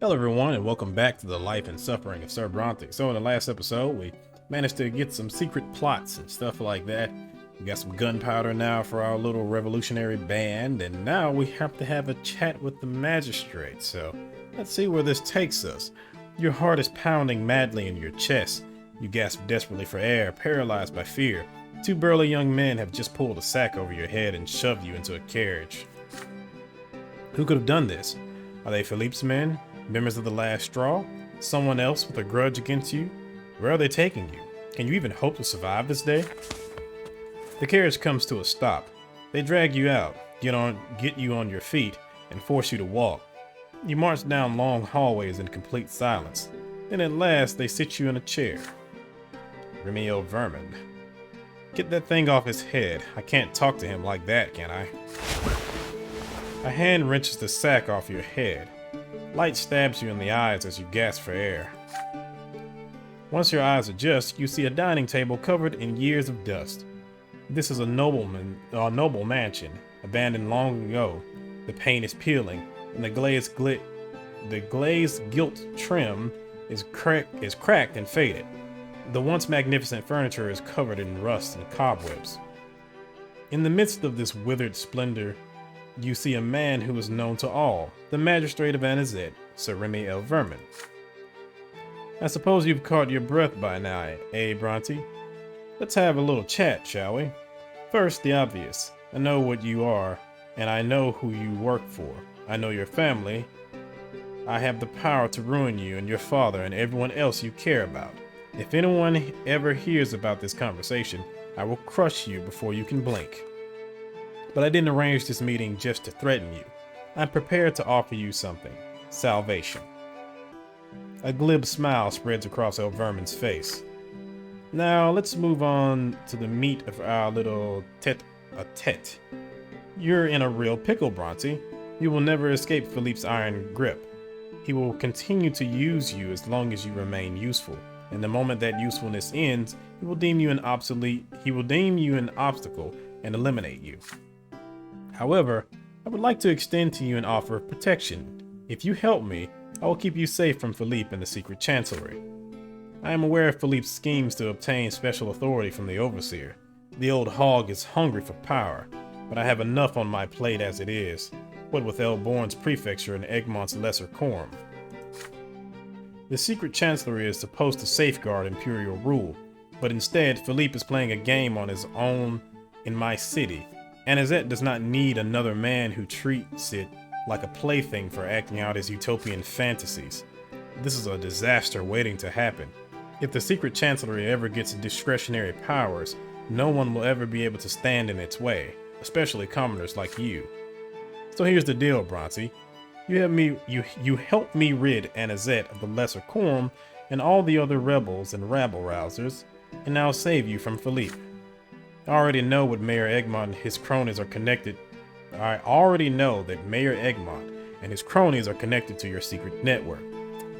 Hello everyone and welcome back to the life and suffering of Sir Brante. So in the last episode we managed to get some secret plots and stuff like that. We got some gunpowder now for our little revolutionary band, and now we have to have a chat with the magistrate. So let's see where this takes us. Your heart is pounding madly in your chest. You gasp desperately for air, paralyzed by fear. Two burly young men have just pulled a sack over your head and shoved you into a carriage. Who could have done this? Are they Philippe's men? Members of the last straw? Someone else with a grudge against you? Where are they taking you? Can you even hope to survive this day? The carriage comes to a stop. They drag you out, get you on your feet, and force you to walk. You march down long hallways in complete silence. Then at last they sit you in a chair. Remiel Vermin. Get that thing off his head. I can't talk to him like that, can I? A hand wrenches the sack off your head. Light stabs you in the eyes as you gasp for air. Once your eyes adjust, you see a dining table covered in years of dust. This is a noble mansion, abandoned long ago. The paint is peeling, and the glazed gilt trim is cracked and faded. The once magnificent furniture is covered in rust and cobwebs. In the midst of this withered splendor, you see a man who is known to all, the magistrate of Anazet, Sir Remiel Vermin. I suppose you've caught your breath by now, Brante? Let's have a little chat, shall we? First, the obvious. I know what you are, and I know who you work for. I know your family. I have the power to ruin you and your father and everyone else you care about. If anyone ever hears about this conversation, I will crush you before you can blink. But I didn't arrange this meeting just to threaten you. I'm prepared to offer you something. Salvation. A glib smile spreads across El Vermin's face. Now let's move on to the meat of our little tete-a-tete. You're in a real pickle, Brante. You will never escape Philippe's iron grip. He will continue to use you as long as you remain useful. And the moment that usefulness ends, he will deem you an obstacle and eliminate you. However, I would like to extend to you an offer of protection. If you help me, I will keep you safe from Philippe and the secret chancellery. I am aware of Philippe's schemes to obtain special authority from the overseer. The old hog is hungry for power, but I have enough on my plate as it is, what with Elborn's prefecture and Egmont's lesser quorum. The secret chancellery is supposed to safeguard imperial rule, but instead Philippe is playing a game on his own in my city. Anazet does not need another man who treats it like a plaything for acting out his utopian fantasies. This is a disaster waiting to happen. If the secret chancellery ever gets discretionary powers, no one will ever be able to stand in its way, especially commoners like you. So here's the deal, Brante. You help me rid Anazet of the lesser quorum and all the other rebels and rabble-rousers, and I'll save you from Philippe. I already know that Mayor Egmont and his cronies are connected to your secret network.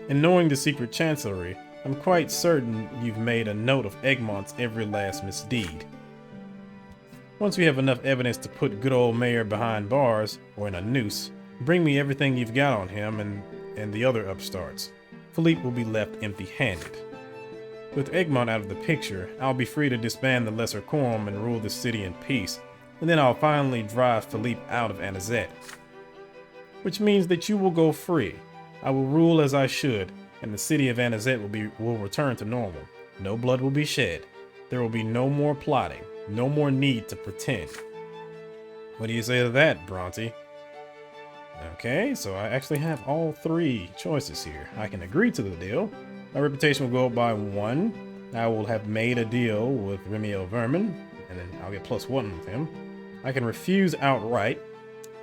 And knowing the secret chancellery, I'm quite certain you've made a note of Egmont's every last misdeed. Once we have enough evidence to put good old Mayor behind bars, or in a noose, bring me everything you've got on him and the other upstarts. Philippe will be left empty-handed. With Egmont out of the picture, I'll be free to disband the lesser quorum and rule the city in peace, and then I'll finally drive Philippe out of Anazet. Which means that you will go free. I will rule as I should, and the city of Anazet will return to normal. No blood will be shed. There will be no more plotting, no more need to pretend. What do you say to that, Brante? Okay, so I actually have all three choices here. I can agree to the deal. My reputation will go up by 1. I will have made a deal with Remiel Vermin, and then I'll get +1 with him. I can refuse outright.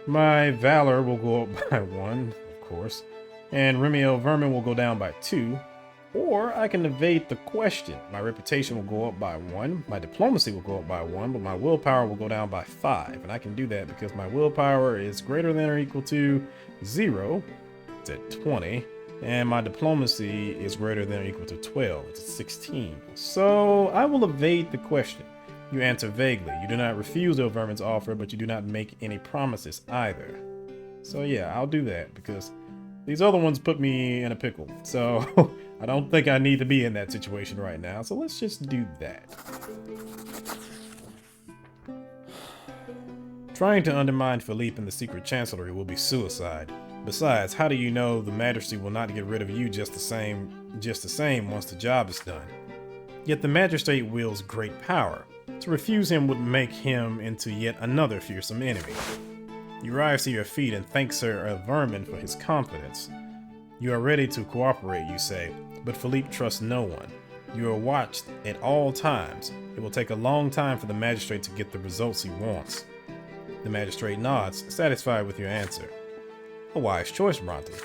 My valor will go up by 1, of course, and Remiel Vermin will go down by 2. Or I can evade the question. My reputation will go up by 1, my diplomacy will go up by 1, but my willpower will go down by 5. And I can do that because my willpower is greater than or equal to 0. It's at 20. And my diplomacy is greater than or equal to 12. It's 16. So I will evade the question. You answer vaguely. You do not refuse Vermin's offer, but you do not make any promises either. So yeah, I'll do that because These other ones put me in a pickle, so I don't think I need to be in that situation right now, so let's just do that. Trying to undermine Philippe in the secret chancellery will be suicide. Besides, how do you know the Majesty will not get rid of you just the same once the job is done? Yet the Magistrate wields great power. To refuse him would make him into yet another fearsome enemy. You rise to your feet and thank Sir Vermin for his confidence. You are ready to cooperate, you say, but Philippe trusts no one. You are watched at all times. It will take a long time for the Magistrate to get the results he wants. The Magistrate nods, satisfied with your answer. A wise choice, Brante.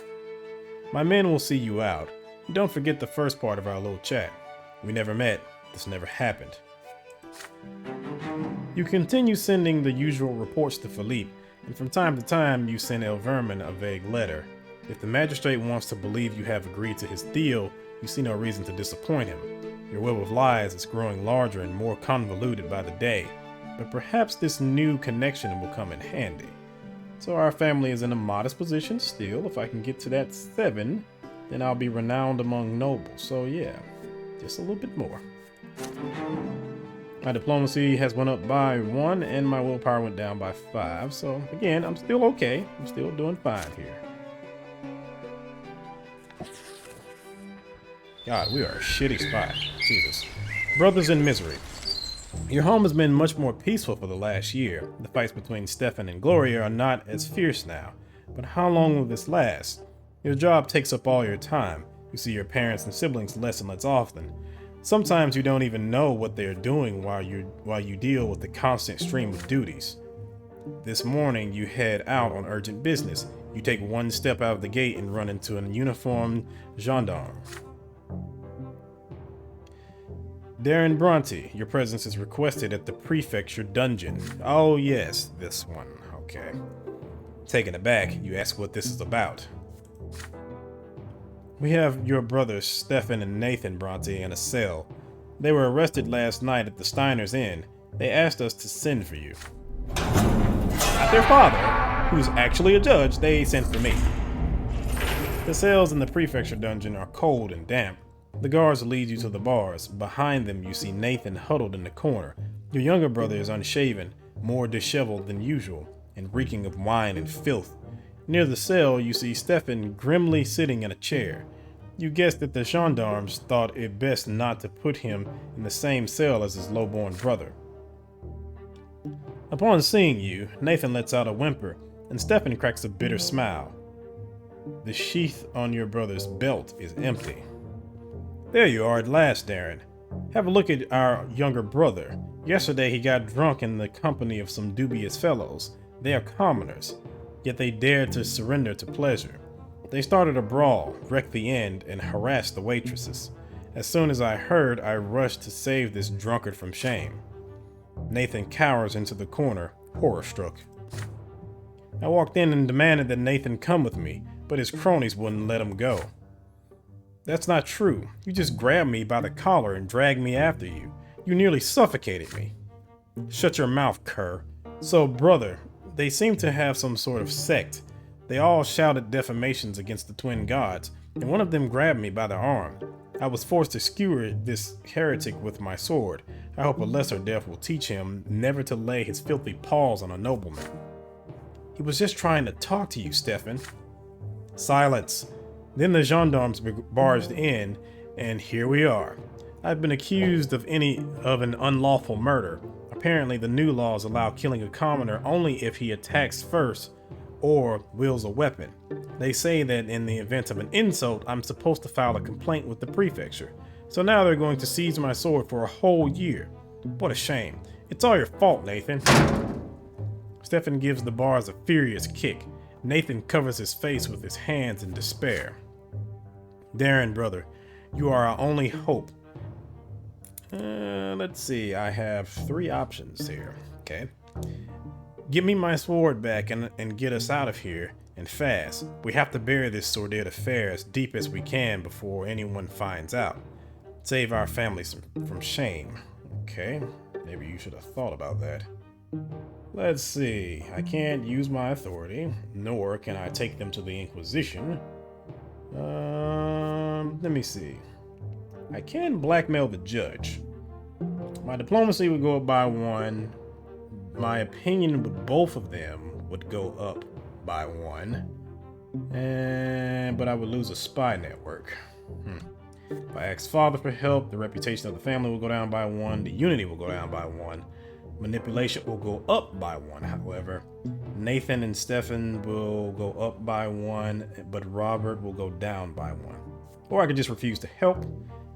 My men will see you out. Don't forget the first part of our little chat. We never met. This never happened. You continue sending the usual reports to Philippe, and from time to time you send El Vermin a vague letter. If the Magistrate wants to believe you have agreed to his deal, you see no reason to disappoint him. Your web of lies is growing larger and more convoluted by the day, but perhaps this new connection will come in handy. So our family is in a modest position still. If I can get to that 7, then I'll be renowned among nobles. So yeah, just a little bit more. My diplomacy has went up by 1 and my willpower went down by 5. So again, I'm still okay. I'm still doing fine here. God, we are a shitty spot. Jesus. Brothers in misery. Your home has been much more peaceful for the last year. The fights between Stefan and Gloria are not as fierce now. But how long will this last? Your job takes up all your time. You see your parents and siblings less and less often. Sometimes you don't even know what they are doing while you deal with the constant stream of duties. This morning you head out on urgent business. You take one step out of the gate and run into an uniformed gendarme. Darren Brante, your presence is requested at the prefecture dungeon. Oh yes, this one. Okay. Taken aback, you ask what this is about. We have your brothers Stefan and Nathan Brante in a cell. They were arrested last night at the Steiner's Inn. They asked us to send for you. Not their father, who's actually a judge, they sent for me. The cells in the prefecture dungeon are cold and damp. The guards lead you to the bars. Behind them you see Nathan huddled in the corner. Your younger brother is unshaven, more disheveled than usual, and reeking of wine and filth. Near the cell you see Stefan grimly sitting in a chair. You guess that the gendarmes thought it best not to put him in the same cell as his low-born brother. Upon seeing you, Nathan lets out a whimper, and Stefan cracks a bitter smile. The sheath on your brother's belt is empty. There you are at last, Darren. Have a look at our younger brother. Yesterday he got drunk in the company of some dubious fellows. They are commoners, yet they dared to surrender to pleasure. They started a brawl, wrecked the inn, and harassed the waitresses. As soon as I heard, I rushed to save this drunkard from shame. Nathan cowers into the corner, horror-struck. I walked in and demanded that Nathan come with me, but his cronies wouldn't let him go. That's not true. You just grabbed me by the collar and dragged me after you. You nearly suffocated me. Shut your mouth, cur. So, brother, they seem to have some sort of sect. They all shouted defamations against the twin gods, and one of them grabbed me by the arm. I was forced to skewer this heretic with my sword. I hope a lesser death will teach him never to lay his filthy paws on a nobleman. He was just trying to talk to you, Stefan. Silence. Then the gendarmes barged in, and here we are. I've been accused of an unlawful murder. Apparently the new laws allow killing a commoner only if he attacks first or wields a weapon. They say that in the event of an insult, I'm supposed to file a complaint with the prefecture. So now they're going to seize my sword for a whole year. What a shame. It's all your fault, Nathan. Stefan gives the bars a furious kick. Nathan covers his face with his hands in despair. Darren, brother, you are our only hope. Let's see, I have 3 options here, okay? Give me my sword back and get us out of here, and fast. We have to bury this sordid affair as deep as we can before anyone finds out. Save our families from shame. Okay, maybe you should have thought about that. Let's see, I can't use my authority, nor can I take them to the Inquisition. Let me see. I can blackmail the judge. My diplomacy would go up by 1. My opinion with both of them would go up by 1. But I would lose a spy network. If I ask father for help, the reputation of the family will go down by 1. The unity will go down by 1. Manipulation will go up by 1, however. Nathan and Stefan will go up by 1, but Robert will go down by 1. Or I could just refuse to help.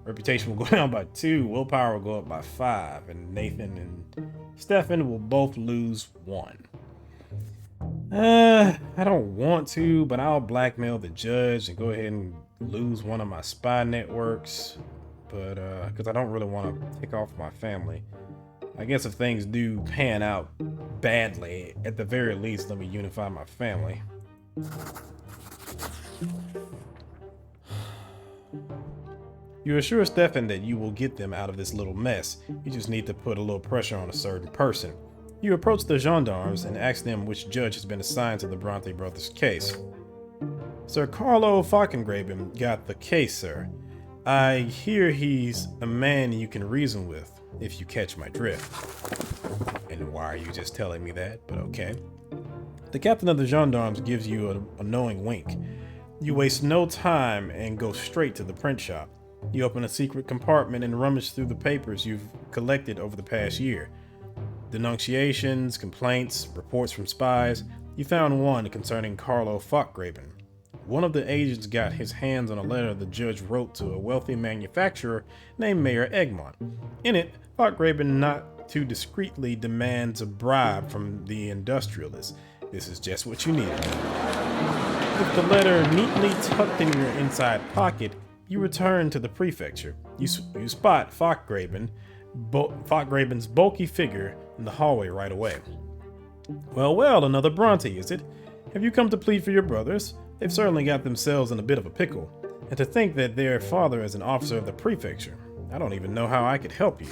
Reputation will go down by 2. Willpower will go up by 5. And Nathan and Stefan will both lose 1. I don't want to, but I'll blackmail the judge and go ahead and lose one of my spy networks. But, because I don't really want to tick off my family. I guess if things do pan out badly, at the very least, let me unify my family. You assure Stefan that you will get them out of this little mess. You just need to put a little pressure on a certain person. You approach the gendarmes and ask them which judge has been assigned to the Brante brothers' case. Sir Carlo Falkengraben got the case, sir. I hear he's a man you can reason with, if you catch my drift. And why are you just telling me that? But okay. The captain of the gendarmes gives you a knowing wink. You waste no time and go straight to the print shop. You open a secret compartment and rummage through the papers you've collected over the past year. Denunciations, complaints, reports from spies. You found one concerning Carlo Falkgraben. One of the agents got his hands on a letter the judge wrote to a wealthy manufacturer named Mayor Egmont. In it, Falkgraben not too discreetly demands a bribe from the industrialist. This is just what you needed. With the letter neatly tucked in your inside pocket, you return to the prefecture. You spot Falkgraben's bulky figure in the hallway right away. Well, another Brante, is it? Have you come to plead for your brothers? They've certainly got themselves in a bit of a pickle. And to think that their father is an officer of the prefecture. I don't even know how I could help you.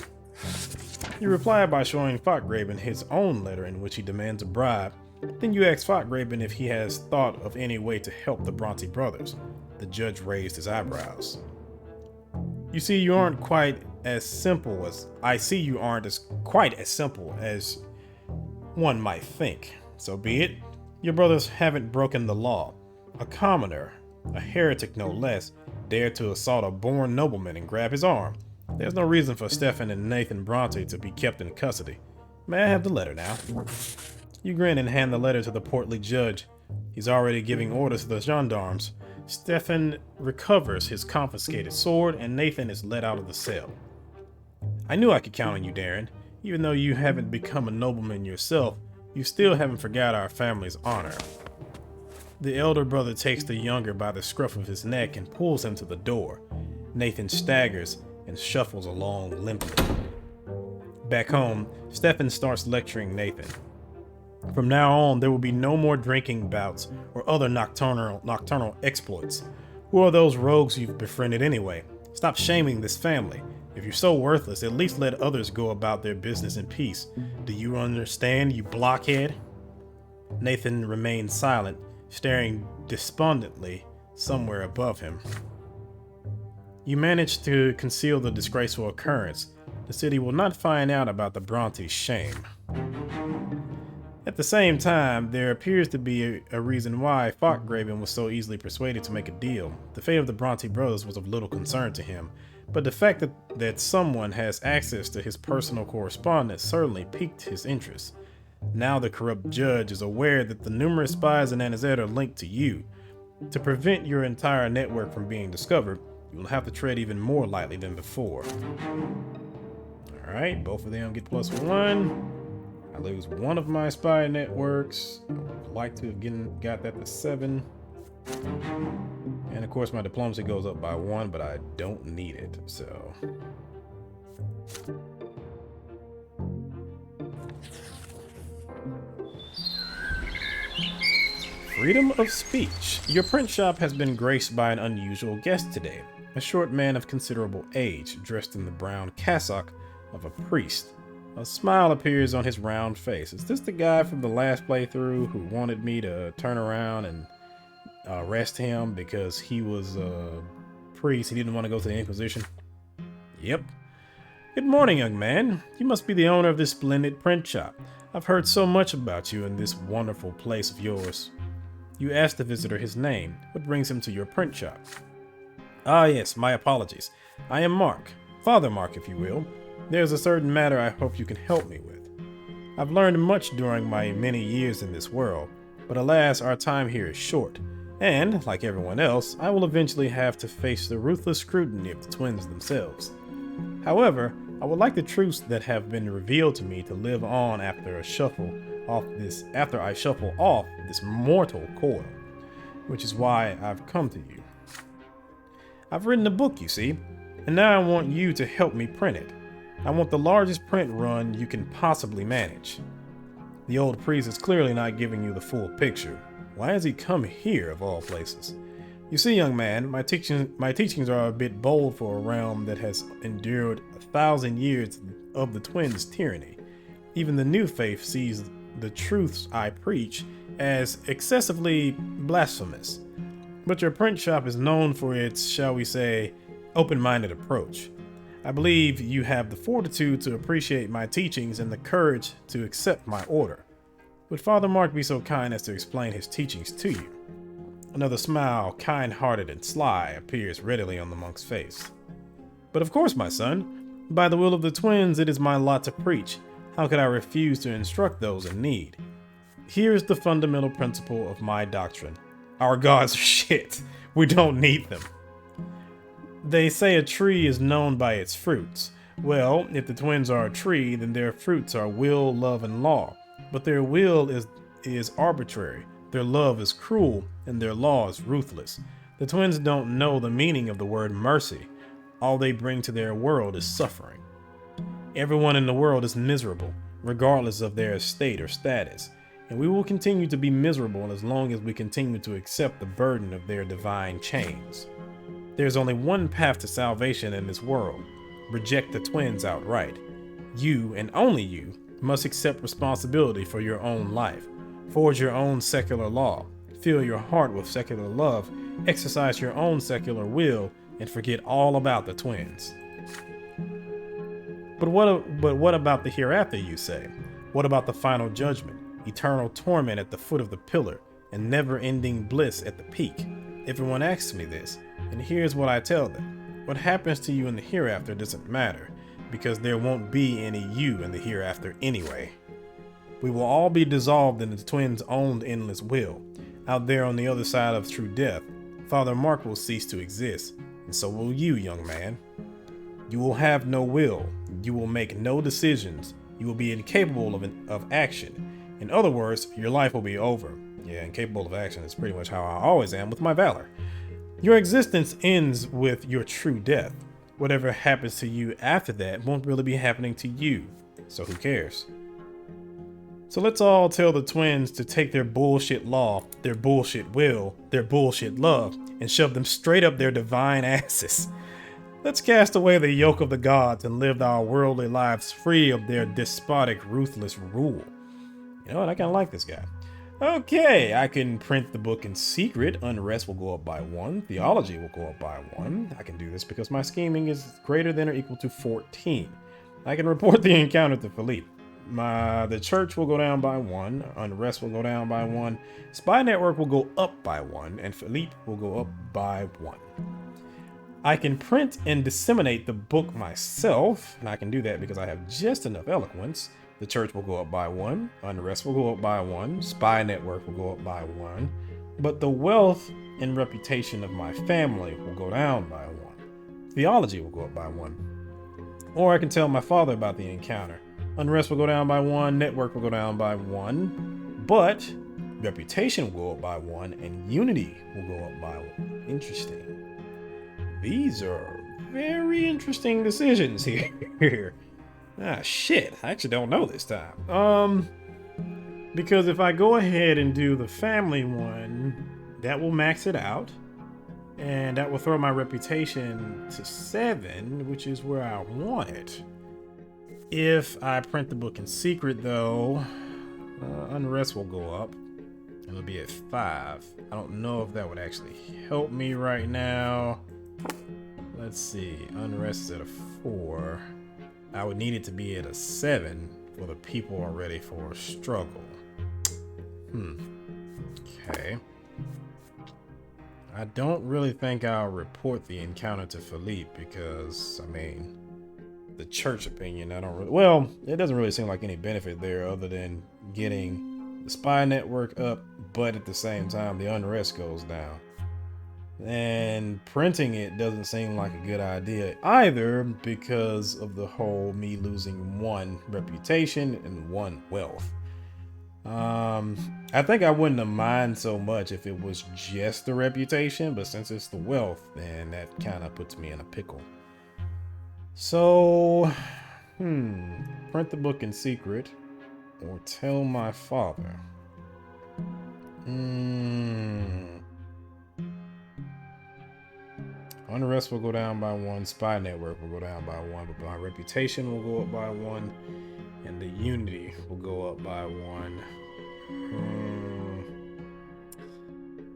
You reply by showing Falkgraben his own letter in which he demands a bribe. Then you ask Falkgraben if he has thought of any way to help the Brante brothers. The judge raised his eyebrows. You see, you aren't quite as simple as one might think. So be it. Your brothers haven't broken the law. A commoner, a heretic no less, dared to assault a born nobleman and grab his arm. There's no reason for Stefan and Nathan Brante to be kept in custody. May I have the letter now? You grin and hand the letter to the portly judge. He's already giving orders to the gendarmes. Stefan recovers his confiscated sword and Nathan is let out of the cell. I knew I could count on you, Darren. Even though you haven't become a nobleman yourself, you still haven't forgot our family's honor. The elder brother takes the younger by the scruff of his neck and pulls him to the door. Nathan staggers and shuffles along limply. Back home, Stefan starts lecturing Nathan. From now on, there will be no more drinking bouts or other nocturnal exploits. Who are those rogues you've befriended anyway? Stop shaming this family. If you're so worthless, at least let others go about their business in peace. Do you understand, you blockhead? Nathan remained silent, staring despondently somewhere above him. You managed to conceal the disgraceful occurrence. The city will not find out about the Bronte's shame. At the same time, there appears to be a reason why Falkgraben was so easily persuaded to make a deal. The fate of the Brante brothers was of little concern to him, but the fact that someone has access to his personal correspondence certainly piqued his interest. Now the corrupt judge is aware that the numerous spies in Anazet are linked to you. To prevent your entire network from being discovered, you will have to tread even more lightly than before. Alright, both of them get +1. I lose one of my spy networks. I would like to have got that to 7. And of course my diplomacy goes up by 1, but I don't need it, so. Freedom of speech. Your print shop has been graced by an unusual guest today. A short man of considerable age, dressed in the brown cassock of a priest. A smile appears on his round face. Is this the guy from the last playthrough who wanted me to turn around and arrest him because he was a priest. He didn't want to go to the Inquisition. Yep. Good morning, young man. You must be the owner of this splendid print shop. I've heard so much about you in this wonderful place of yours. You asked the visitor his name. What brings him to your print shop? Ah, yes, my apologies. I am Mark. Father Mark, if you will. There's a certain matter I hope you can help me with. I've learned much during my many years in this world, but alas, our time here is short, and, like everyone else, I will eventually have to face the ruthless scrutiny of the twins themselves. However, I would like the truths that have been revealed to me to live on after I shuffle off this mortal coil, which is why I've come to you. I've written a book, you see, and now I want you to help me print it. I want the largest print run you can possibly manage. The old priest is clearly not giving you the full picture. Why has he come here, of all places? You see, young man, my teachings are a bit bold for a realm that has endured 1,000 years of the twins' tyranny. Even the new faith sees the truths I preach as excessively blasphemous. But your print shop is known for its, shall we say, open-minded approach. I believe you have the fortitude to appreciate my teachings and the courage to accept my order. Would Father Mark be so kind as to explain his teachings to you? Another smile, kind-hearted and sly, appears readily on the monk's face. But of course, my son. By the will of the twins, it is my lot to preach. How could I refuse to instruct those in need? Here is the fundamental principle of my doctrine. Our gods are shit. We don't need them. They say a tree is known by its fruits. Well, if the twins are a tree, then their fruits are will, love, and law. But their will is arbitrary, their love is cruel, and their law is ruthless. The twins don't know the meaning of the word mercy. All they bring to their world is suffering. Everyone in the world is miserable, regardless of their estate or status, and we will continue to be miserable as long as we continue to accept the burden of their divine chains. There's only one path to salvation in this world. Reject the twins outright. You, and only you, must accept responsibility for your own life. Forge your own secular law. Fill your heart with secular love. Exercise your own secular will, and forget all about the twins. But what about the hereafter, you say? What about the final judgment? Eternal torment at the foot of the pillar, and never-ending bliss at the peak? Everyone asks me this, and here's what I tell them. What happens to you in the hereafter doesn't matter, because there won't be any you in the hereafter anyway. We will all be dissolved in the twins' own endless will. Out there on the other side of true death, Father Mark will cease to exist, and so will you, young man. You will have no will. You will make no decisions. You will be incapable of action. In other words, your life will be over. Yeah, incapable of action is pretty much how I always am with my valor. Your existence ends with your true death. Whatever happens to you after that won't really be happening to you, so who cares? So let's all tell the twins to take their bullshit law, their bullshit will, their bullshit love, and shove them straight up their divine asses. Let's cast away the yoke of the gods and live our worldly lives free of their despotic, ruthless rule. You know what? I kind of like this guy. Okay, I can print the book in secret. Unrest will go up by 1. Theology will go up by 1. I can do this because my scheming is greater than or equal to 14. I can report the encounter to Philippe. The church will go down by 1. Unrest will go down by 1. Spy network will go up by 1. And Philippe will go up by 1. I can print and disseminate the book myself. And I can do that because I have just enough eloquence. The church will go up by 1. Unrest will go up by 1. Spy network will go up by 1. But the wealth and reputation of my family will go down by 1. Theology will go up by 1. Or I can tell my father about the encounter. Unrest will go down by 1. Network will go down by 1. But reputation will go up by 1. And unity will go up by 1. Interesting. These are very interesting decisions here. Ah, shit. I actually don't know this time. Because if I go ahead and do the family one, that will max it out. And that will throw my reputation to 7, which is where I want it. If I print the book in secret, though, Unrest will go up. It'll be at 5. I don't know if that would actually help me right now. Let's see. Unrest is at a 4. I would need it to be at a 7 for the people are ready for a struggle. Okay. I don't really think I'll report the encounter to Philippe because, I mean, the church opinion, I don't really... Well, it doesn't really seem like any benefit there other than getting the spy network up, but at the same time, the unrest goes down. And printing it doesn't seem like a good idea either because of the whole me losing 1 reputation and 1 wealth. I think I wouldn't have minded so much if it was just the reputation, but since it's the wealth, then that kind of puts me in a pickle. So, print the book in secret or tell my father. Unrest will go down by 1, spy network will go down by 1, but my reputation will go up by 1, and the unity will go up by 1.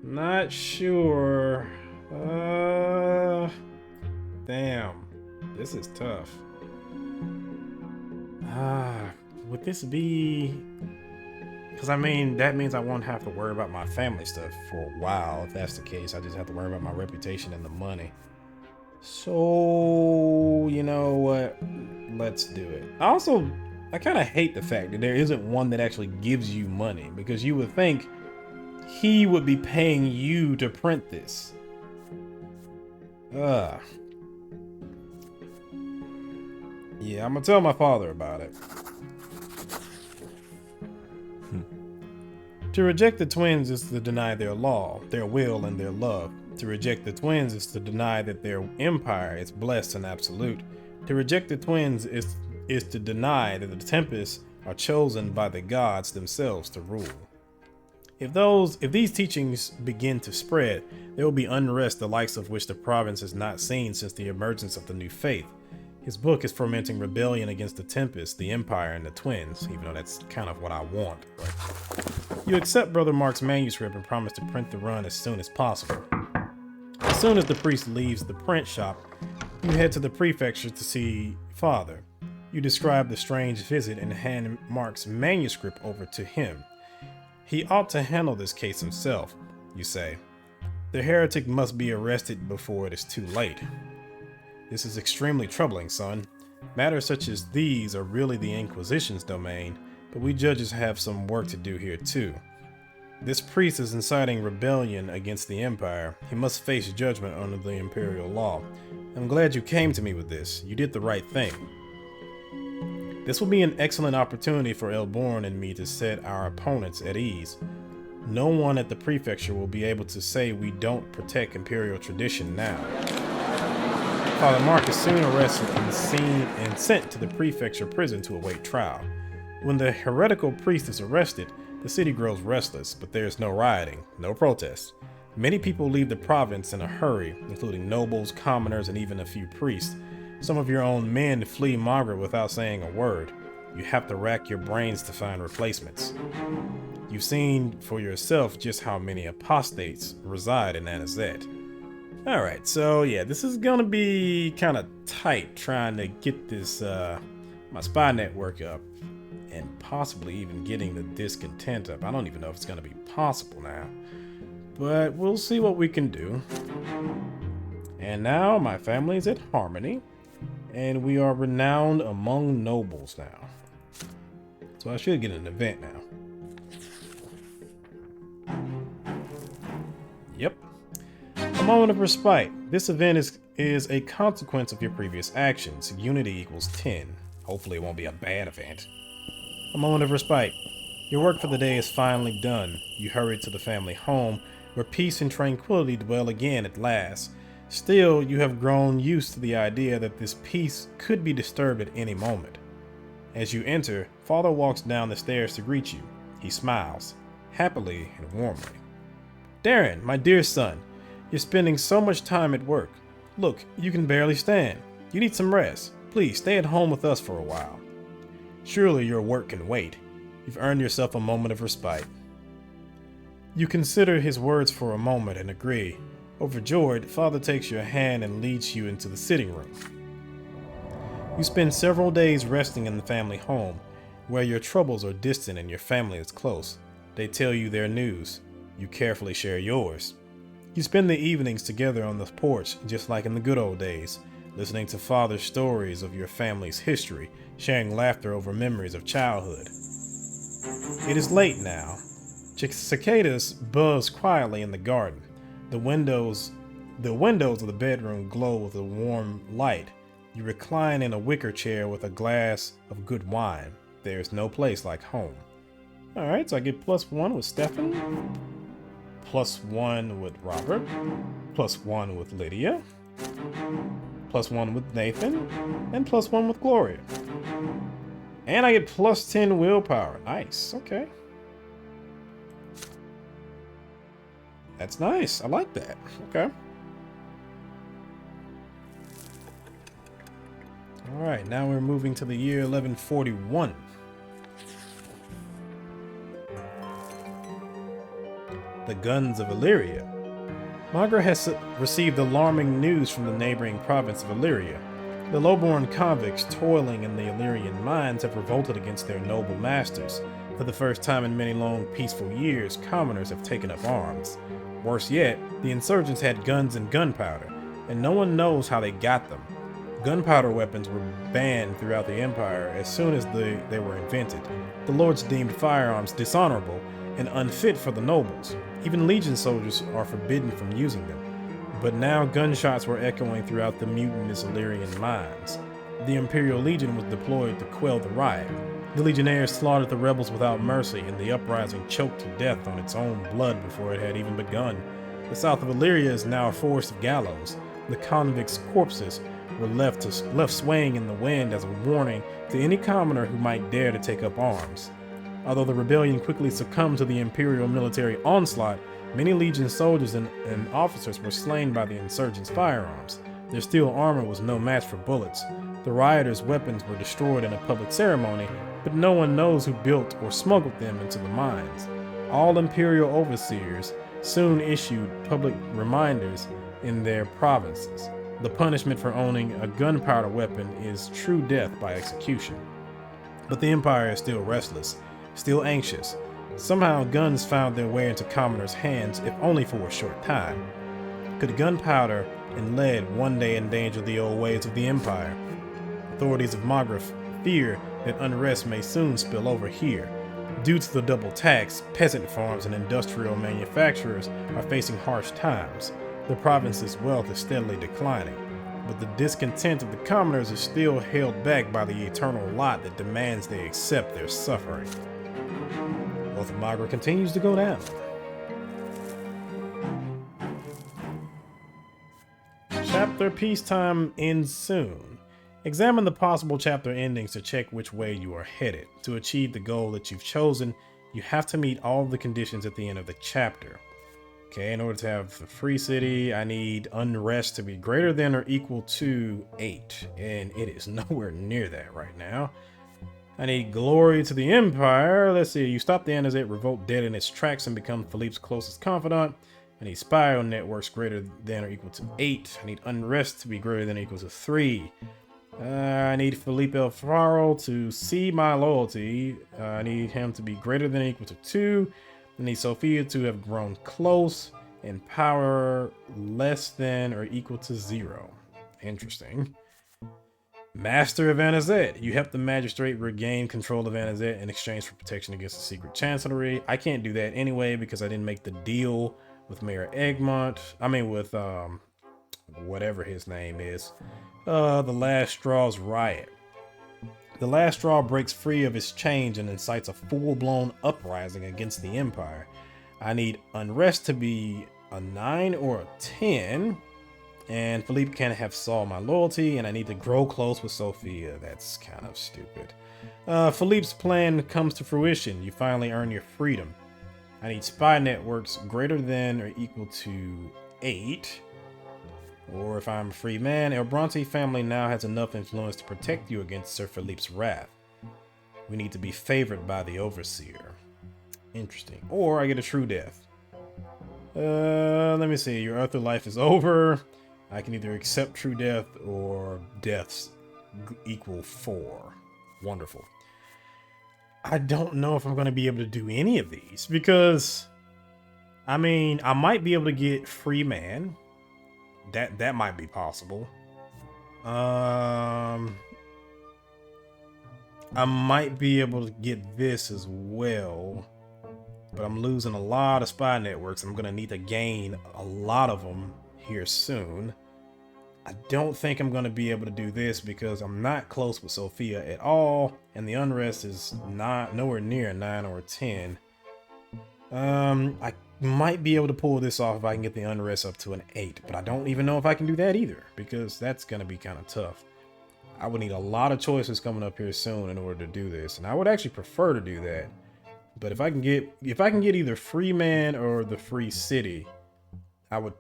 Not sure. Damn, this is tough. Would this be... Because, I mean, that means I won't have to worry about my family stuff for a while. If that's the case, I just have to worry about my reputation and the money. So, you know what? Let's do it. I kind of hate the fact that there isn't one that actually gives you money, because you would think he would be paying you to print this. Yeah, I'm gonna tell my father about it. To reject the twins is to deny their law, their will, and their love. To reject the twins is to deny that their empire is blessed and absolute. To reject the twins is to deny that the Tempests are chosen by the gods themselves to rule. If these teachings begin to spread, there will be unrest the likes of which the province has not seen since the emergence of the new faith. His book is fomenting rebellion against the Tempests, the Empire, and the Twins, even though that's kind of what I want. But you accept Brother Mark's manuscript and promise to print the run as soon as possible. As soon as the priest leaves the print shop, you head to the prefecture to see Father. You describe the strange visit and hand Mark's manuscript over to him. He ought to handle this case himself, you say. The heretic must be arrested before it is too late. This is extremely troubling, son. Matters such as these are really the Inquisition's domain, but we judges have some work to do here too. This priest is inciting rebellion against the Empire. He must face judgment under the Imperial law. I'm glad you came to me with this. You did the right thing. This will be an excellent opportunity for Elborn and me to set our opponents at ease. No one at the prefecture will be able to say we don't protect Imperial tradition now. Father Mark is soon arrested and sent to the prefecture prison to await trial. When the heretical priest is arrested, the city grows restless, but there is no rioting, no protests. Many people leave the province in a hurry, including nobles, commoners, and even a few priests. Some of your own men flee Margaret without saying a word. You have to rack your brains to find replacements. You've seen for yourself just how many apostates reside in Anazet. Alright, so yeah, this is gonna be kind of tight trying to get this, my spy network up and possibly even getting the discontent up. I don't even know if it's gonna be possible now, but we'll see what we can do. And now my family is at harmony, and we are renowned among nobles now. So I should get an event now. Yep. A moment of respite. This event is a consequence of your previous actions. Unity equals 10. Hopefully it won't be a bad event. A moment of respite. Your work for the day is finally done. You hurry to the family home, where peace and tranquility dwell again at last. Still, you have grown used to the idea that this peace could be disturbed at any moment. As you enter, Father walks down the stairs to greet you. He smiles, happily and warmly. Darren, my dear son, you're spending so much time at work. Look, you can barely stand. You need some rest. Please stay at home with us for a while. Surely your work can wait. You've earned yourself a moment of respite. You consider his words for a moment and agree. Overjoyed, Father takes your hand and leads you into the sitting room. You spend several days resting in the family home, where your troubles are distant and your family is close. They tell you their news. You carefully share yours. You spend the evenings together on the porch, just like in the good old days, listening to Father's stories of your family's history, sharing laughter over memories of childhood. It is late now. Cicadas buzz quietly in the garden. The windows of the bedroom glow with a warm light. You recline in a wicker chair with a glass of good wine. There's no place like home. Alright, so I get +1 with Stefan, +1 with Robert, +1 with Lydia, +1 with Nathan, and +1 with Gloria. And I get +10 willpower. Nice, okay. That's nice. I like that. Okay. Alright, now we're moving to the year 1141. The guns of Illyria. Magra has received alarming news from the neighboring province of Illyria. The lowborn convicts toiling in the Illyrian mines have revolted against their noble masters. For the first time in many long, peaceful years, commoners have taken up arms. Worse yet, the insurgents had guns and gunpowder, and no one knows how they got them. Gunpowder weapons were banned throughout the Empire as soon as they were invented. The lords deemed firearms dishonorable and unfit for the nobles. Even Legion soldiers are forbidden from using them. But now gunshots were echoing throughout the mutinous Illyrian mines. The Imperial Legion was deployed to quell the riot. The Legionnaires slaughtered the rebels without mercy, and the uprising choked to death on its own blood before it had even begun. The south of Illyria is now a forest of gallows. The convicts' corpses were left swaying in the wind as a warning to any commoner who might dare to take up arms. Although the rebellion quickly succumbed to the Imperial military onslaught, many Legion soldiers and officers were slain by the insurgents' firearms. Their steel armor was no match for bullets. The rioters' weapons were destroyed in a public ceremony, but no one knows who built or smuggled them into the mines. All Imperial overseers soon issued public reminders in their provinces. The punishment for owning a gunpowder weapon is true death by execution. But the Empire is still restless, still anxious. Somehow guns found their way into commoners' hands, if only for a short time. Could gunpowder and lead one day endanger the old ways of the Empire? Authorities of Magra fear that unrest may soon spill over here. Due to the double tax, peasant farms and industrial manufacturers are facing harsh times. The province's wealth is steadily declining, but the discontent of the commoners is still held back by the eternal lot that demands they accept their suffering. Wealth of Magra continues to go down. Chapter Peacetime ends soon. Examine the possible chapter endings to check which way you are headed. To achieve the goal that you've chosen, you have to meet all the conditions at the end of the chapter. Okay, in order to have the free city, I need unrest to be greater than or equal to 8, and it is nowhere near that right now. I need glory to the Empire. Let's see, you stop the Anazet revolt dead in its tracks and become Philippe's closest confidant. I need spiral networks greater than or equal to 8. I need unrest to be greater than or equal to 3. I need Felipe Alfaro to see my loyalty. I need him to be greater than or equal to 2. I need Sophia to have grown close and power less than or equal to 0. Interesting. Master of Anazet. You help the magistrate regain control of Anazet in exchange for protection against the secret chancellery. I can't do that anyway because I didn't make the deal with Mayor Egmont. I mean with whatever his name is. The Last Straw's riot. The Last Straw breaks free of its chains and incites a full-blown uprising against the Empire. I need unrest to be a 9 or a 10. And Philippe can't have Saul my loyalty, and I need to grow close with Sophia. That's kind of stupid. Philippe's plan comes to fruition. You finally earn your freedom. I need spy networks greater than or equal to 8. Or if I'm a free man, El Brante family now has enough influence to protect you against Sir Philippe's wrath. We need to be favored by the overseer. Interesting. Or I get a true death. Let me see. Your earthly life is over. I can either accept true death or deaths equal 4. Wonderful. I don't know if I'm going to be able to do any of these because, I mean, I might be able to get free man. That might be possible. I might be able to get this as well, but I'm losing a lot of spy networks. I'm going to need to gain a lot of them here soon. I don't think I'm going to be able to do this because I'm not close with Sophia at all, and the unrest is not nowhere near a 9 or a 10. I might be able to pull this off if I can get the unrest up to an 8, but I don't even know if I can do that either because that's going to be kind of tough. I would need a lot of choices coming up here soon in order to do this, and I would actually prefer to do that. But if I can get either free man or the free city, I would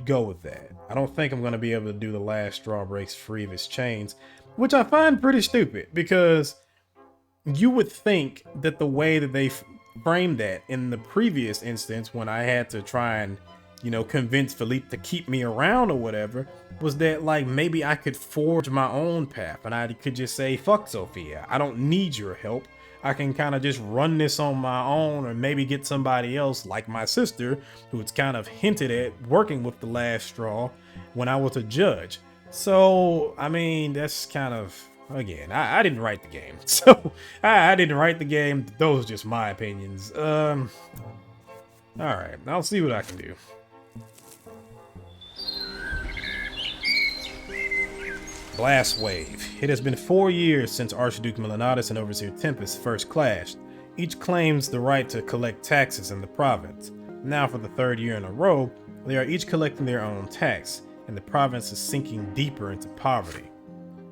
go with that. I don't think I'm going to be able to do the last straw breaks free of his chains, which I find pretty stupid because you would think that the way that they framed that in the previous instance when I had to try and, convince Philippe to keep me around or whatever, was that like maybe I could forge my own path and I could just say, fuck Sophia, I don't need your help. I can kind of just run this on my own, or maybe get somebody else like my sister, who it's kind of hinted at working with the last straw when I was a judge. So, I mean, that's kind of, again, I didn't write the game. So, I didn't write the game. Those are just my opinions. All right, I'll see what I can do. Blast Wave. It has been 4 years since Archduke Melanatus and Overseer Tempest first clashed. Each claims the right to collect taxes in the province. Now for the 3rd year in a row, they are each collecting their own tax, and the province is sinking deeper into poverty.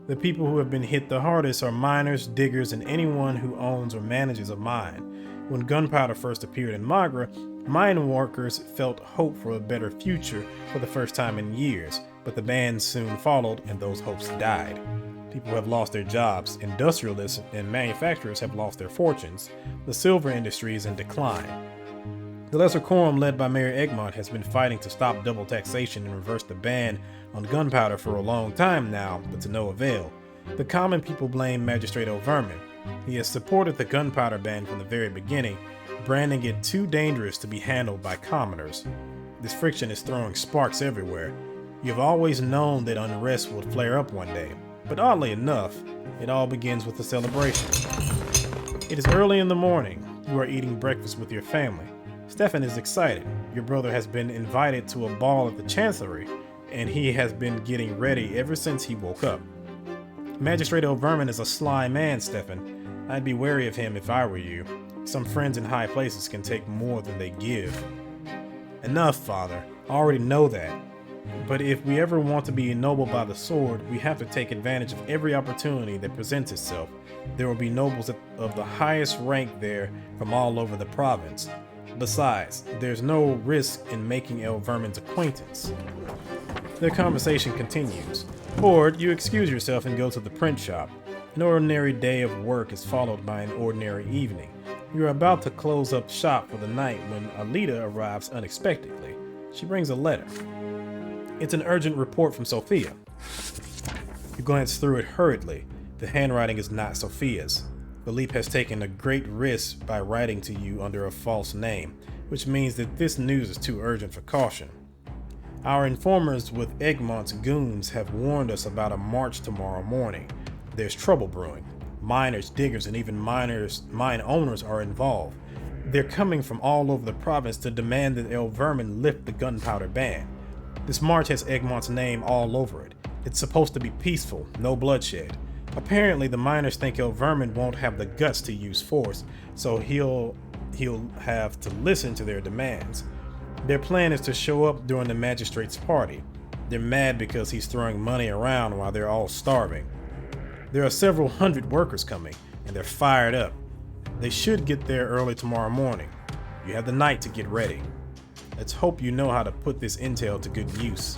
The people who have been hit the hardest are miners, diggers, and anyone who owns or manages a mine. When gunpowder first appeared in Magra, mine workers felt hope for a better future for the first time in years. But the ban soon followed, and those hopes died. People have lost their jobs, industrialists and manufacturers have lost their fortunes, the silver industry is in decline. The Lesser Quorum, led by Mayor Egmont, has been fighting to stop double taxation and reverse the ban on gunpowder for a long time now, but to no avail. The common people blame Magistrate O'Vermin. He has supported the gunpowder ban from the very beginning, branding it too dangerous to be handled by commoners. This friction is throwing sparks everywhere. You've always known that unrest would flare up one day, but oddly enough, it all begins with a celebration. It is early in the morning. You are eating breakfast with your family. Stefan is excited. Your brother has been invited to a ball at the Chancellery, and he has been getting ready ever since he woke up. Magistrate O'Vermin is a sly man, Stefan. I'd be wary of him if I were you. Some friends in high places can take more than they give. Enough, father. I already know that. But if we ever want to be ennobled by the sword, we have to take advantage of every opportunity that presents itself. There will be nobles of the highest rank there from all over the province. Besides, there's no risk in making O'Vermin's acquaintance. Their conversation continues. Ford, you excuse yourself and go to the print shop. An ordinary day of work is followed by an ordinary evening. You are about to close up shop for the night when Alita arrives unexpectedly. She brings a letter. It's an urgent report from Sophia. You glance through it hurriedly. The handwriting is not Sophia's. Philippe has taken a great risk by writing to you under a false name, which means that this news is too urgent for caution. Our informers with Egmont's goons have warned us about a march tomorrow morning. There's trouble brewing. Miners, diggers, and even mine owners are involved. They're coming from all over the province to demand that O'Vermin lift the gunpowder ban. This march has Egmont's name all over it. It's supposed to be peaceful, no bloodshed. Apparently, the miners think O'Vermin won't have the guts to use force, so he'll have to listen to their demands. Their plan is to show up during the magistrate's party. They're mad because he's throwing money around while they're all starving. There are several hundred workers coming, and they're fired up. They should get there early tomorrow morning. You have the night to get ready. Let's hope you know how to put this intel to good use.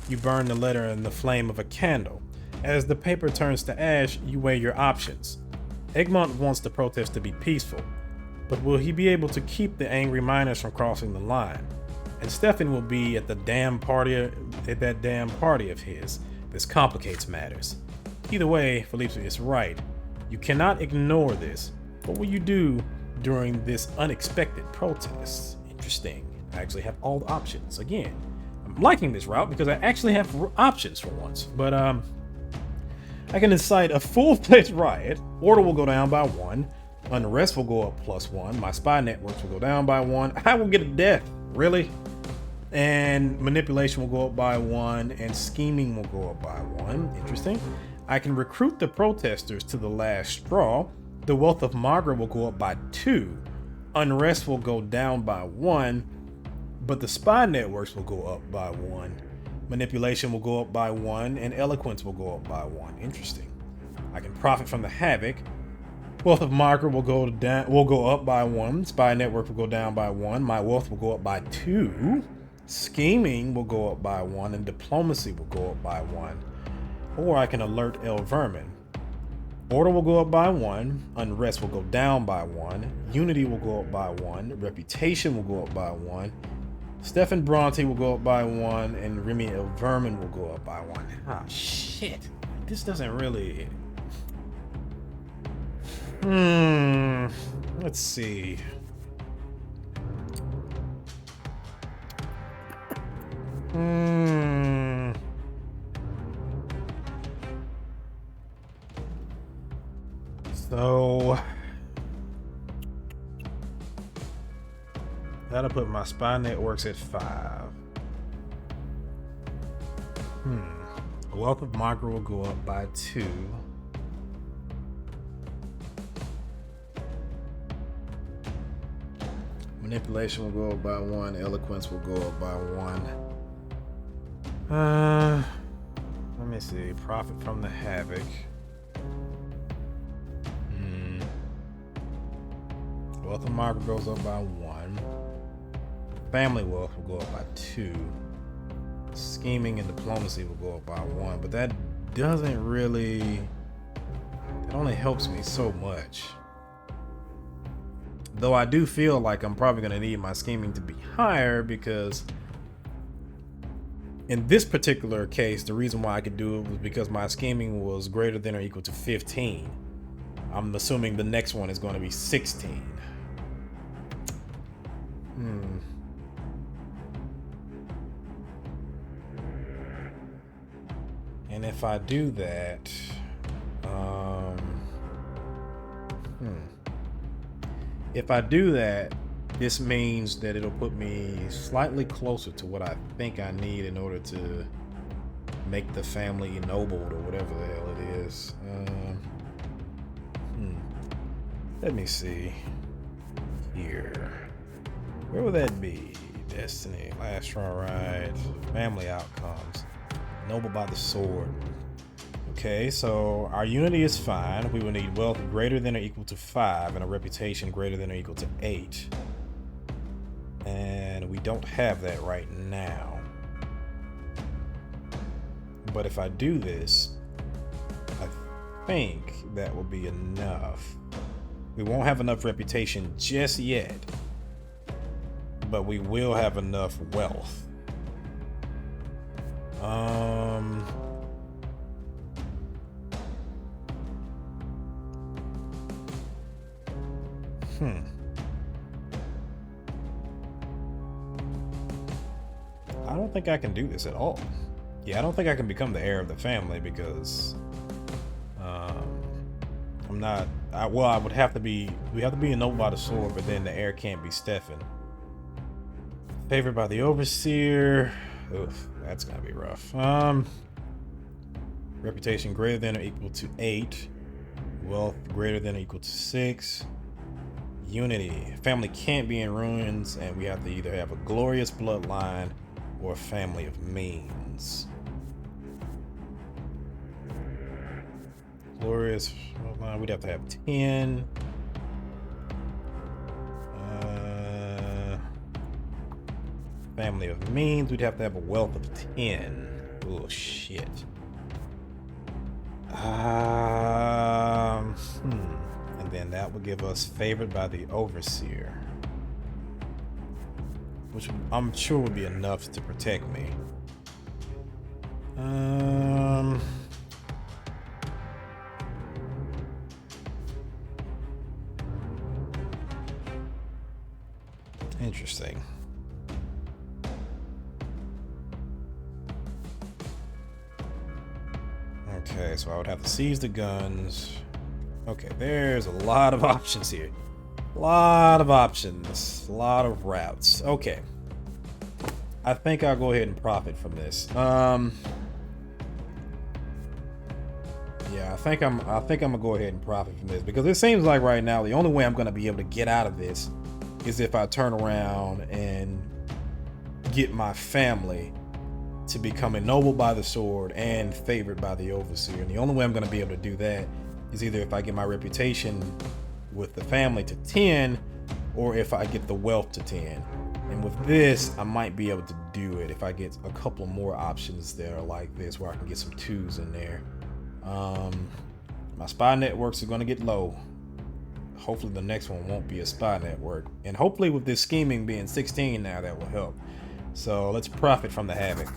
You burn the letter in the flame of a candle. As the paper turns to ash, you weigh your options. Egmont wants the protest to be peaceful, But will he be able to keep the angry miners from crossing the line? And Stefan will be at that damn party of his. This complicates matters. Either way, Felipe is right. You cannot ignore this. What will you do during this unexpected protest? Interesting. I actually have all the options. Again, I'm liking this route because I actually have options for once. But I can incite a full-fledged riot. Order will go down by 1. Unrest will go up +1. My spy networks will go down by 1. I will get a death. Really? And manipulation will go up by 1. And scheming will go up by 1. Interesting. I can recruit the protesters to the last straw. The wealth of Margaret will go up by 2. Unrest will go down by 1. But the spy networks will go up by 1. Manipulation will go up by 1. And eloquence will go up by 1. Interesting. I can profit from the havoc. Wealth of Margaret will go up by 1. Spy network will go down by 1. My wealth will go up by 2. Scheming will go up by 1. And diplomacy will go up by 1. Or I can alert El Vermin. Order will go up by 1. Unrest will go down by 1. Unity will go up by 1. Reputation will go up by 1. Stefan Brante will go up by 1. And Remy El Vermin will go up by 1. Ah, shit. This doesn't really... Let's see. So that'll put my spy networks at 5. Wealth of Margaret will go up by 2. Manipulation will go up by 1. Eloquence will go up by 1. Let me see. Profit from the havoc. Wealth of Margaret goes up by 1. Family wealth will go up by 2. Scheming and diplomacy will go up by 1. But that doesn't really... It only helps me so much. Though I do feel like I'm probably going to need my scheming to be higher because in this particular case, the reason why I could do it was because my scheming was greater than or equal to 15. I'm assuming the next one is going to be 16. And if I do that, if I do that, this means that it'll put me slightly closer to what I think I need in order to make the family ennobled or whatever the hell it is. Let me see here. Where would that be? Destiny, last straw ride, family outcomes, noble by the sword. Okay, so our unity is fine. We will need wealth greater than or equal to 5 and a reputation greater than or equal to 8. And we don't have that right now. But if I do this, I think that will be enough. We won't have enough reputation just yet, but we will have enough wealth. I don't think I can do this at all. Yeah, I don't think I can become the heir of the family because I'm not. I would have to be. We have to be a noble by the sword, but then the heir can't be Stefan. Favored by the overseer. Oof, that's gonna be rough. Reputation greater than or equal to 8. Wealth greater than or equal to 6. Unity. Family can't be in ruins, and we have to either have a glorious bloodline or a family of means. Glorious bloodline, we'd have to have 10. Family of means, we'd have to have a wealth of 10. Oh shit. And then that would give us favored by the overseer, which I'm sure would be enough to protect me. Interesting. Okay, so I would have to seize the guns. Okay, there's a lot of options here. A lot of options. A lot of routes. Okay. I think I'll go ahead and profit from this. Yeah, I think I'm gonna go ahead and profit from this, because it seems like right now the only way I'm gonna be able to get out of this is if I turn around and get my family to become ennobled by the sword and favored by the overseer. And the only way I'm going to be able to do that is either if I get my reputation with the family to 10, or if I get the wealth to 10. And with this, I might be able to do it if I get a couple more options that are like this, where I can get some 2s in there. My spy networks are going to get low. Hopefully the next one won't be a spy network. And hopefully with this scheming being 16 now, that will help. So let's profit from the havoc.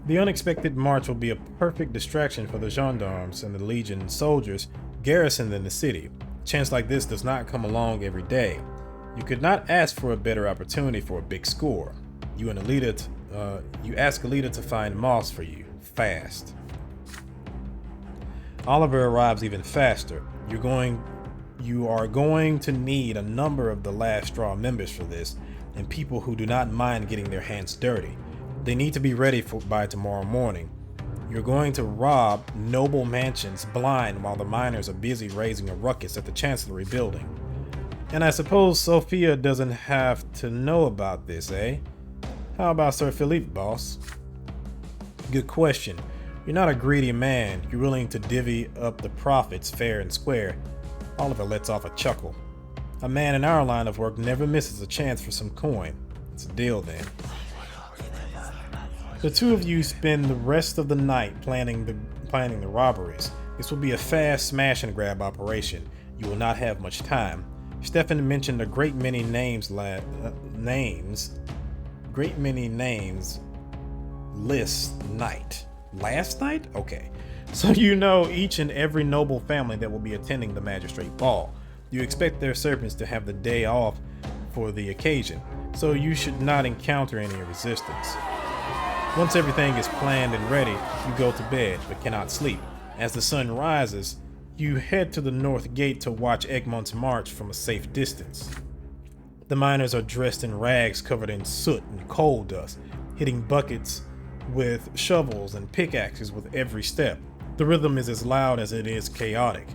The unexpected march will be a perfect distraction for the gendarmes and the Legion soldiers garrisoned in the city. A chance like this does not come along every day. You could not ask for a better opportunity for a big score. You ask Alita to find Moss for you, fast. Oliver arrives even faster. You are going to need a number of the last straw members for this, and people who do not mind getting their hands dirty. They need to be ready by tomorrow morning. You're going to rob noble mansions blind while the miners are busy raising a ruckus at the Chancellery building. And I suppose Sophia doesn't have to know about this, eh? How about Sir Philippe, boss? Good question. You're not a greedy man. You're willing to divvy up the profits fair and square. Oliver lets off a chuckle. A man in our line of work never misses a chance for some coin. It's a deal then. The two of you spend the rest of the night planning the robberies. This will be a fast smash and grab operation. You will not have much time. Stefan mentioned a great many names last night? Okay. So you know each and every noble family that will be attending the magistrate ball. You expect their servants to have the day off for the occasion, so you should not encounter any resistance. Once everything is planned and ready, you go to bed but cannot sleep. As the sun rises, you head to the north gate to watch Egmont's march from a safe distance. The miners are dressed in rags covered in soot and coal dust, hitting buckets with shovels and pickaxes with every step. The rhythm is as loud as it is chaotic.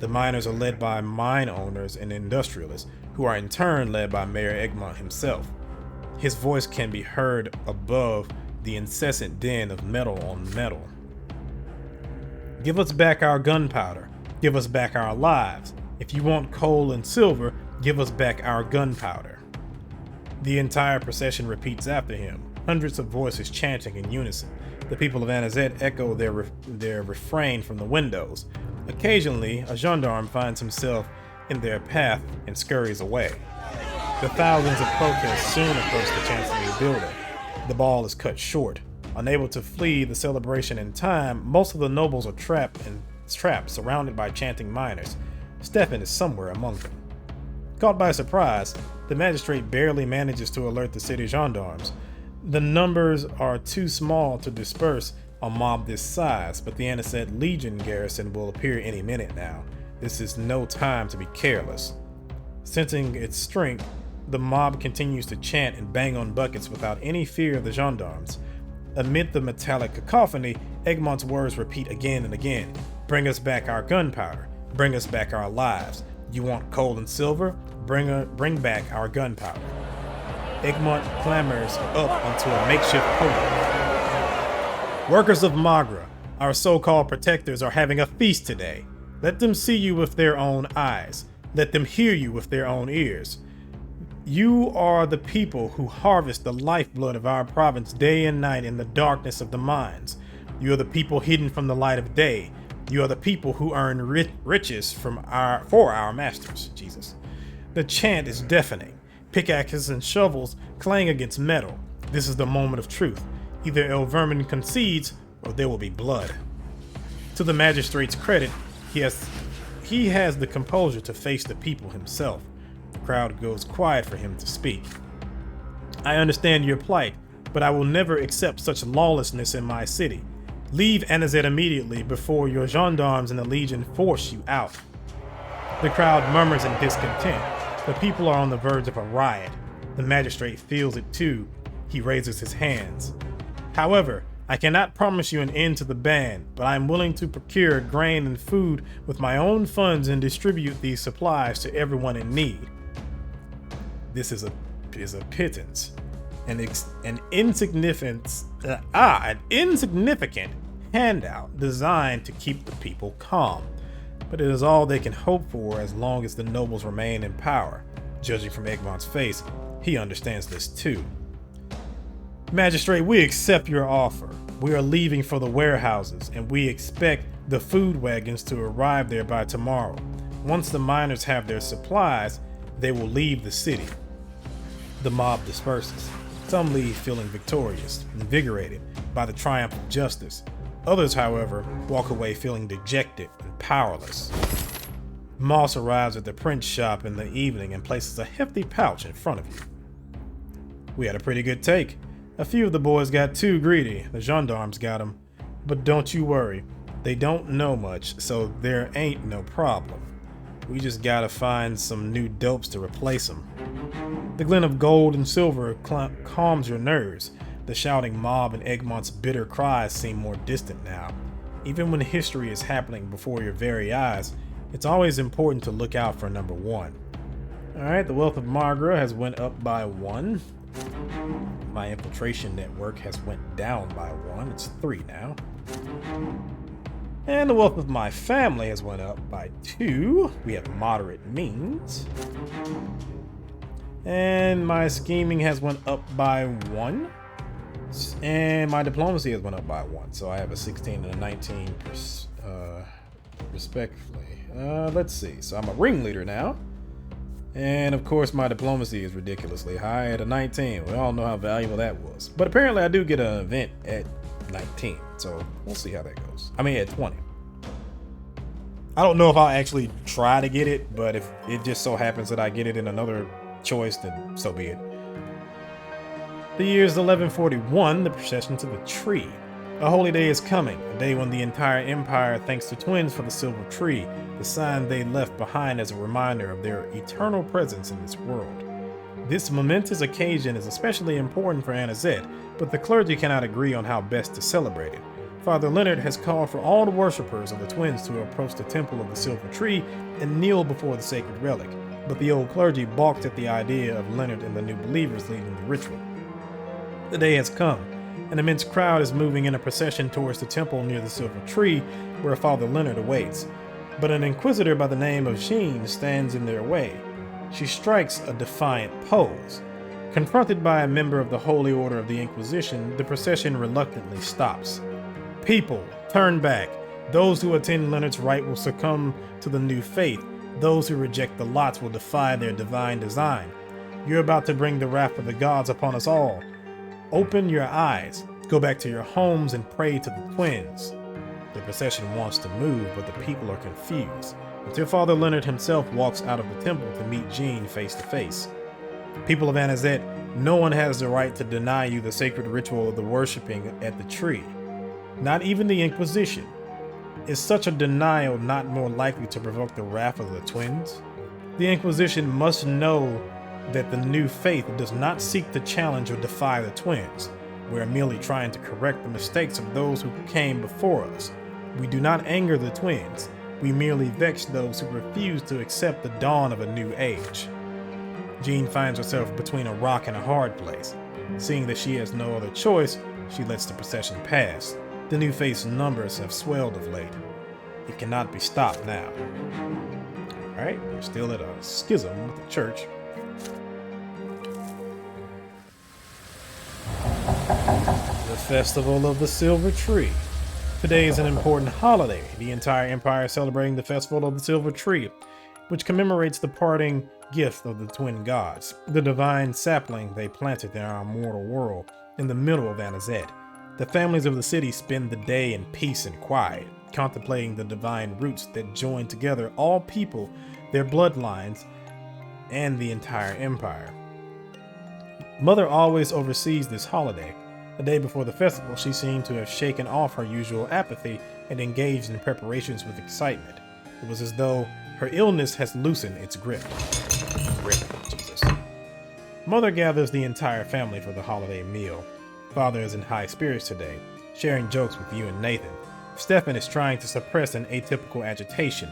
The miners are led by mine owners and industrialists, who are in turn led by Mayor Egmont himself. His voice can be heard above the incessant din of metal on metal. Give us back our gunpowder. Give us back our lives. If you want coal and silver, give us back our gunpowder. The entire procession repeats after him, hundreds of voices chanting in unison. The people of Anazet echo their refrain from the windows. Occasionally, a gendarme finds himself in their path and scurries away. The thousands of protests soon approach the Chancellery building. The ball is cut short. Unable to flee the celebration in time, most of the nobles are trapped, surrounded by chanting miners. Stefan is somewhere among them. Caught by surprise, the magistrate barely manages to alert the city gendarmes. The numbers are too small to disperse a mob this size, but the Anisette Legion garrison will appear any minute now. This is no time to be careless. Sensing its strength, the mob continues to chant and bang on buckets without any fear of the gendarmes. Amid the metallic cacophony, Egmont's words repeat again and again. Bring us back our gunpowder. Bring us back our lives. You want coal and silver? Bring back our gunpowder. Egmont clambers up onto a makeshift podium. Workers of Magra, our so-called protectors, are having a feast today. Let them see you with their own eyes. Let them hear you with their own ears. You are the people who harvest the lifeblood of our province day and night in the darkness of the mines. You are the people hidden from the light of day. You are the people who earn riches for our masters. Jesus. The chant is deafening. Pickaxes and shovels clang against metal. This is the moment of truth. Either El Vermin concedes, or there will be blood. To the magistrate's credit, he has the composure to face the people himself. The crowd goes quiet for him to speak. I understand your plight, but I will never accept such lawlessness in my city. Leave Anazet immediately before your gendarmes and the Legion force you out. The crowd murmurs in discontent. The people are on the verge of a riot. The magistrate feels it too. He raises his hands. However, I cannot promise you an end to the ban, but I am willing to procure grain and food with my own funds and distribute these supplies to everyone in need. This is a pittance, an insignificant handout designed to keep the people calm. But it is all they can hope for as long as the nobles remain in power. Judging from Egmont's face, he understands this too. Magistrate, we accept your offer. We are leaving for the warehouses, and we expect the food wagons to arrive there by tomorrow. Once the miners have their supplies, they will leave the city. The mob disperses. Some leave feeling victorious, invigorated by the triumph of justice. Others, however, walk away feeling dejected and powerless. Moss arrives at the print shop in the evening and places a hefty pouch in front of you. We had a pretty good take. A few of the boys got too greedy. The gendarmes got them. But don't you worry. They don't know much, so there ain't no problem. We just gotta find some new dopes to replace them. The glint of gold and silver calms your nerves. The shouting mob and Egmont's bitter cries seem more distant now. Even when history is happening before your very eyes, it's always important to look out for number one. Alright, the wealth of Margra has went up by 1. My infiltration network has went down by 1. It's 3 now. And the wealth of my family has went up by 2. We have moderate means. And my scheming has went up by 1. And my diplomacy has went up by 1. So I have a 16 and a 19 respectively. Let's see. So I'm a ringleader now. And of course my diplomacy is ridiculously high at a 19. We all know how valuable that was. But apparently I do get an event at 19. So we'll see how that goes. I mean at 20. I don't know if I'll actually try to get it, but if it just so happens that I get it in another choice, then so be it. The year is 1141, the procession to the tree. A holy day is coming, a day when the entire empire thanks the twins for the silver tree, the sign they left behind as a reminder of their eternal presence in this world. This momentous occasion is especially important for Anazet, but the clergy cannot agree on how best to celebrate it. Father Leonard has called for all the worshippers of the twins to approach the temple of the silver tree and kneel before the sacred relic, but the old clergy balked at the idea of Leonard and the new believers leading the ritual. The day has come. An immense crowd is moving in a procession towards the temple near the silver tree, where Father Leonard awaits. But an inquisitor by the name of Jean stands in their way. She strikes a defiant pose. Confronted by a member of the Holy Order of the Inquisition, the procession reluctantly stops. People, turn back. Those who attend Leonard's rite will succumb to the new faith. Those who reject the lots will defy their divine design. You're about to bring the wrath of the gods upon us all. Open your eyes, go back to your homes and pray to the twins. The procession wants to move, but the people are confused, until Father Leonard himself walks out of the temple to meet Jean face to face. People of Anazet, no one has the right to deny you the sacred ritual of the worshipping at the tree. Not even the Inquisition. Is such a denial not more likely to provoke the wrath of the twins? The Inquisition must know that the new faith does not seek to challenge or defy the twins. We are merely trying to correct the mistakes of those who came before us. We do not anger the twins. We merely vex those who refuse to accept the dawn of a new age. Jean finds herself between a rock and a hard place. Seeing that she has no other choice, she lets the procession pass. The new faith's numbers have swelled of late. It cannot be stopped now. Alright, we're still at a schism with the church. The Festival of the Silver Tree. Today is an important holiday. The entire empire is celebrating the festival of the Silver Tree, which commemorates the parting gift of the twin gods, the divine sapling they planted in our mortal world in the middle of Anazet. The families of the city spend the day in peace and quiet, contemplating the divine roots that join together all people, their bloodlines, and the entire empire. Mother always oversees this holiday. The day before the festival, she seemed to have shaken off her usual apathy and engaged in preparations with excitement. It was as though her illness has loosened its grip. Jesus. Mother gathers the entire family for the holiday meal. Father is in high spirits today, sharing jokes with you and Nathan. Stefan is trying to suppress an atypical agitation.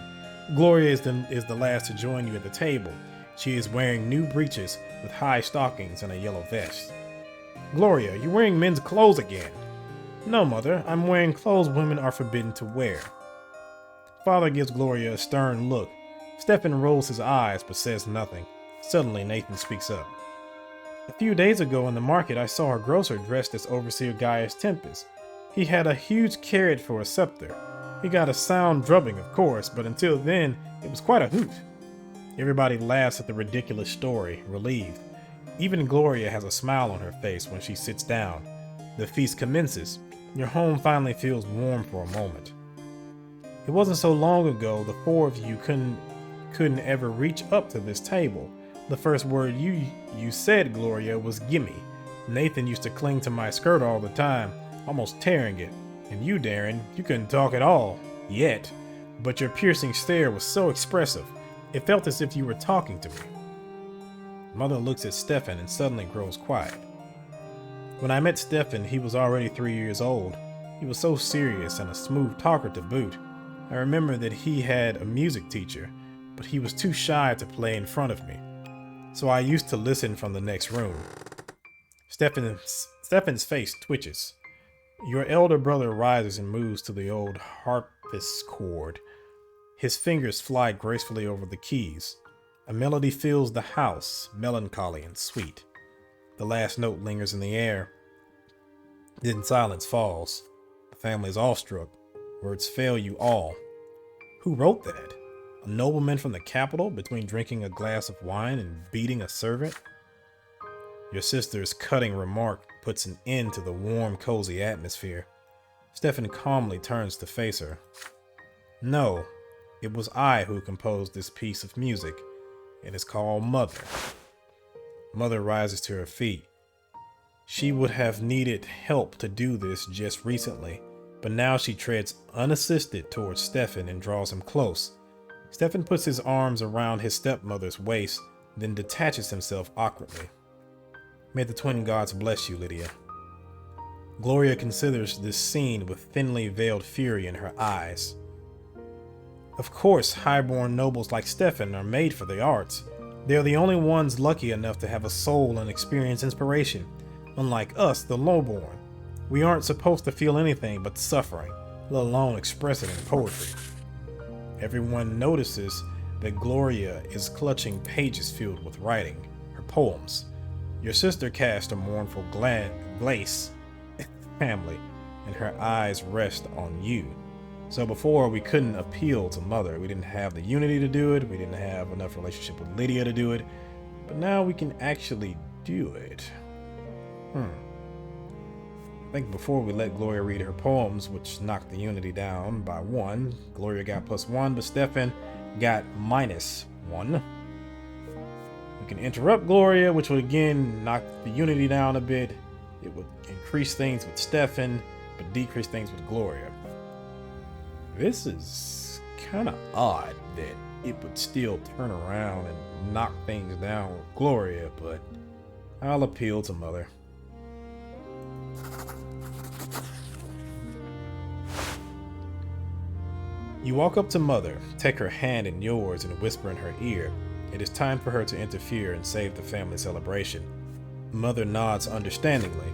Gloria is the last to join you at the table. She is wearing new breeches with high stockings and a yellow vest. Gloria, you're wearing men's clothes again. No, Mother, I'm wearing clothes women are forbidden to wear. Father gives Gloria a stern look. Stefan rolls his eyes but says nothing. Suddenly, Nathan speaks up. A few days ago in the market, I saw our grocer dressed as Overseer Gaius Tempest. He had a huge carrot for a scepter. He got a sound drubbing, of course, but until then, it was quite a hoot. Everybody laughs at the ridiculous story, relieved. Even Gloria has a smile on her face when she sits down. The feast commences. Your home finally feels warm for a moment. It wasn't so long ago the four of you couldn't ever reach up to this table. The first word you said, Gloria, was gimme. Nathan used to cling to my skirt all the time, almost tearing it. And you, Darren, you couldn't talk at all, yet. But your piercing stare was so expressive. It felt as if you were talking to me. Mother looks at Stefan and suddenly grows quiet. When I met Stefan, he was already 3 years old. He was so serious and a smooth talker to boot. I remember that he had a music teacher, but he was too shy to play in front of me. So I used to listen from the next room. Stefan's face twitches. Your elder brother rises and moves to the old harpsichord. His fingers fly gracefully over the keys. A melody fills the house, melancholy and sweet. The last note lingers in the air. Then silence falls. The family is awestruck. Words fail you all. Who wrote that? A nobleman from the capital between drinking a glass of wine and beating a servant? Your sister's cutting remark puts an end to the warm, cozy atmosphere. Stefan calmly turns to face her. No, it was I who composed this piece of music. It is called Mother. Mother rises to her feet. She would have needed help to do this just recently, but now she treads unassisted towards Stefan and draws him close. Stefan puts his arms around his stepmother's waist, then detaches himself awkwardly. May the twin gods bless you, Lydia. Gloria considers this scene with thinly veiled fury in her eyes. Of course, highborn nobles like Stefan are made for the arts. They are the only ones lucky enough to have a soul and experience inspiration. Unlike us, the lowborn, we aren't supposed to feel anything but suffering, let alone express it in poetry. Everyone notices that Gloria is clutching pages filled with writing, her poems. Your sister cast a mournful glace at the family, and her eyes rest on you. So before, we couldn't appeal to Mother. We didn't have the unity to do it. We didn't have enough relationship with Lydia to do it. But now we can actually do it. I think before we let Gloria read her poems, which knocked the unity down by 1, Gloria got +1, but Stefan got -1. We can interrupt Gloria, which would again knock the unity down a bit. It would increase things with Stefan, but decrease things with Gloria. This is kind of odd that it would still turn around and knock things down with Gloria, but I'll appeal to Mother. You walk up to Mother, take her hand in yours, and whisper in her ear. It is time for her to interfere and save the family celebration. Mother nods understandingly.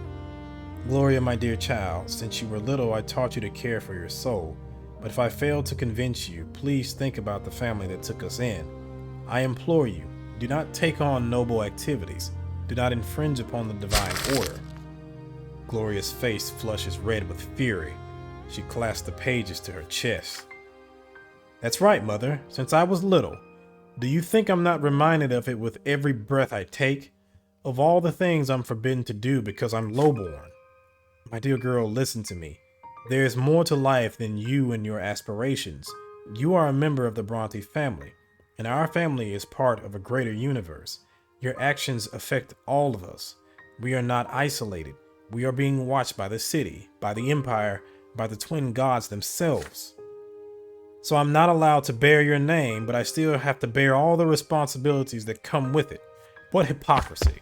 Gloria, my dear child, since you were little, I taught you to care for your soul. But if I failed to convince you, please think about the family that took us in. I implore you, do not take on noble activities. Do not infringe upon the divine order. Gloria's face flushes red with fury. She clasped the pages to her chest. That's right, Mother. Since I was little. Do you think I'm not reminded of it with every breath I take? Of all the things I'm forbidden to do because I'm lowborn. My dear girl, listen to me. There is more to life than you and your aspirations. You are a member of the Brante family, and our family is part of a greater universe. Your actions affect all of us. We are not isolated. We are being watched by the city, by the empire, by the twin gods themselves. So I'm not allowed to bear your name, but I still have to bear all the responsibilities that come with it. What hypocrisy.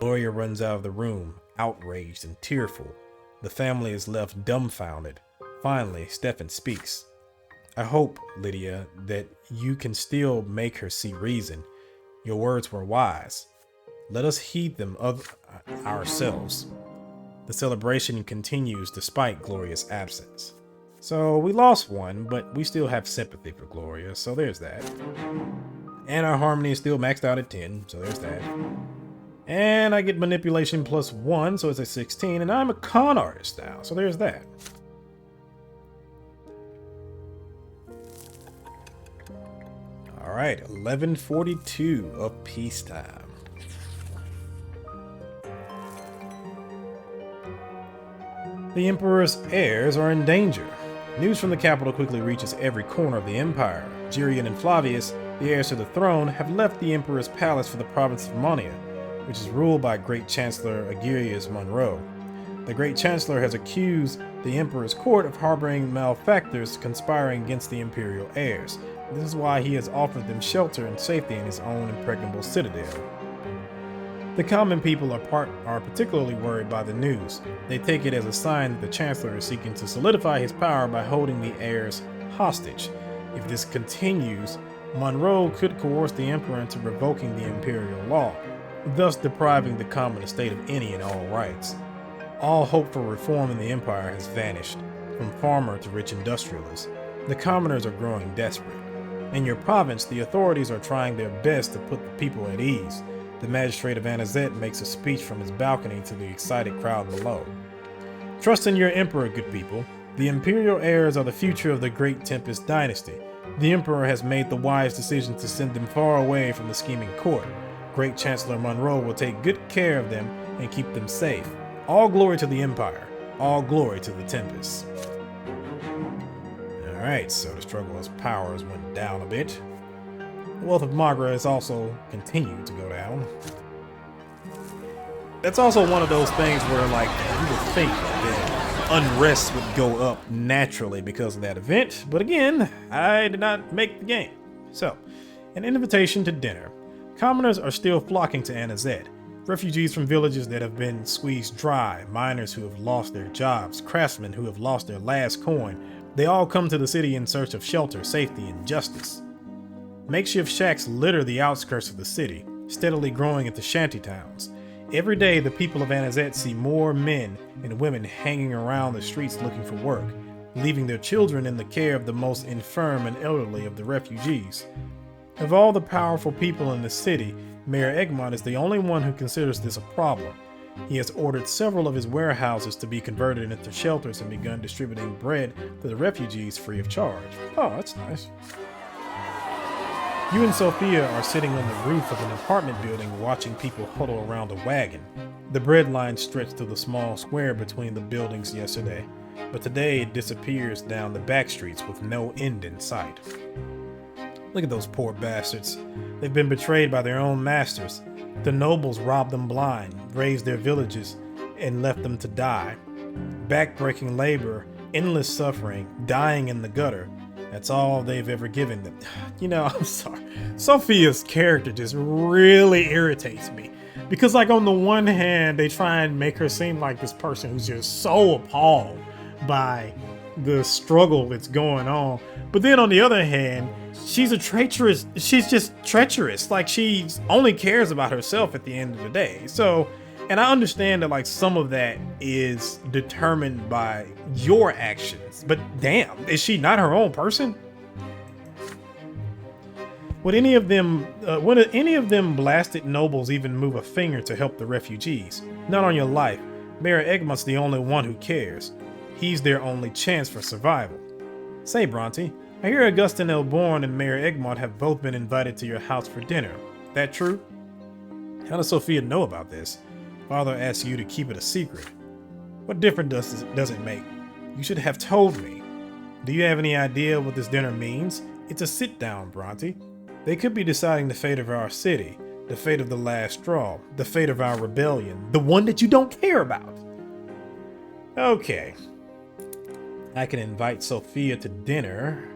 Gloria runs out of the room, outraged and tearful. The family is left dumbfounded. Finally, Stefan speaks. I hope, Lydia, that you can still make her see reason. Your words were wise. Let us heed them of ourselves. The celebration continues despite Gloria's absence. So we lost one, but we still have sympathy for Gloria, so there's that. And our harmony is still maxed out at 10, so there's that. And I get manipulation +1, so it's a 16, and I'm a con artist now, so there's that. Alright, 11:42 of peacetime. The Emperor's heirs are in danger. News from the capital quickly reaches every corner of the empire. Jirian and Flavius, the heirs to the throne, have left the Emperor's palace for the province of Monia, which is ruled by Great Chancellor Aegirius Monroe. The Great Chancellor has accused the Emperor's court of harboring malefactors conspiring against the imperial heirs. This is why he has offered them shelter and safety in his own impregnable citadel. The common people are particularly worried by the news. They take it as a sign that the Chancellor is seeking to solidify his power by holding the heirs hostage. If this continues, Monroe could coerce the Emperor into revoking the imperial law, thus depriving the common estate of any and all rights. All hope for reform in the empire has vanished, from farmer to rich industrialist. The commoners are growing desperate. In your province, the authorities are trying their best to put the people at ease. The magistrate of Anazet makes a speech from his balcony to the excited crowd below. Trust in your emperor, good people. The imperial heirs are the future of the Great Tempest dynasty. The emperor has made the wise decision to send them far away from the scheming court. Great Chancellor Monroe will take good care of them and keep them safe. All glory to the empire. All glory to the Tempest. Alright, so the struggle as powers went down a bit. The wealth of Magra has also continued to go down. That's also one of those things where, like, you would think that unrest would go up naturally because of that event, but again, I did not make the game. So, an invitation to dinner. Commoners are still flocking to Anazet. Refugees from villages that have been squeezed dry, miners who have lost their jobs, craftsmen who have lost their last coin, they all come to the city in search of shelter, safety, and justice. Makeshift shacks litter the outskirts of the city, steadily growing into shanty towns. Every day, the people of Anazet see more men and women hanging around the streets looking for work, leaving their children in the care of the most infirm and elderly of the refugees. Of all the powerful people in the city, Mayor Egmont is the only one who considers this a problem. He has ordered several of his warehouses to be converted into shelters and begun distributing bread to the refugees free of charge. Oh, that's nice. You and Sophia are sitting on the roof of an apartment building watching people huddle around a wagon. The bread line stretched to the small square between the buildings yesterday, but today it disappears down the back streets with no end in sight. Look at those poor bastards. They've been betrayed by their own masters. The nobles robbed them blind, razed their villages, and left them to die. Backbreaking labor, endless suffering, dying in the gutter. That's all they've ever given them. You know, I'm sorry. Sophia's character just really irritates me. Because, like, on the one hand, they try and make her seem like this person who's just so appalled by the struggle that's going on. But then on the other hand, she's just treacherous. Like, she only cares about herself at the end of the day. So, and I understand that, like, some of that is determined by your actions. But damn, is she not her own person? Would any of them blasted nobles even move a finger to help the refugees? Not on your life. Mayor Egmont's the only one who cares. He's their only chance for survival. Say, Bronte, I hear Augustin Elborn and Mayor Egmont have both been invited to your house for dinner. That true? How does Sophia know about this? Father asked you to keep it a secret. What difference does it make? You should have told me. Do you have any idea what this dinner means? It's a sit-down, Bronte. They could be deciding the fate of our city, the fate of the last straw, the fate of our rebellion, the one that you don't care about. Okay. I can invite Sophia to dinner.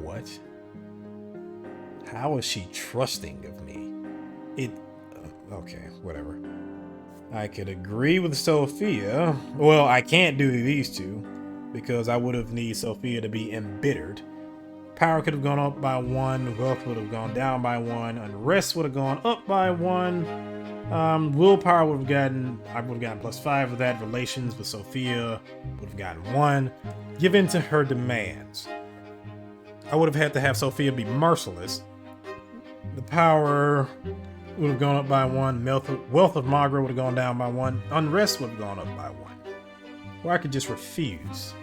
What? How is she trusting of me? Okay, whatever. I could agree with Sophia. Well, I can't do these two because I would have needed Sophia to be embittered. Power could have gone up by 1, wealth would have gone down by 1, unrest would have gone up by 1. Willpower would have gotten, I would have gotten +5 of that. Relations with Sophia would have gotten 1. Give in to her demands. I would have had to have Sophia be merciless. The power would have gone up by 1. Wealth of Margaret would have gone down by 1. Unrest would have gone up by 1. Or I could just refuse.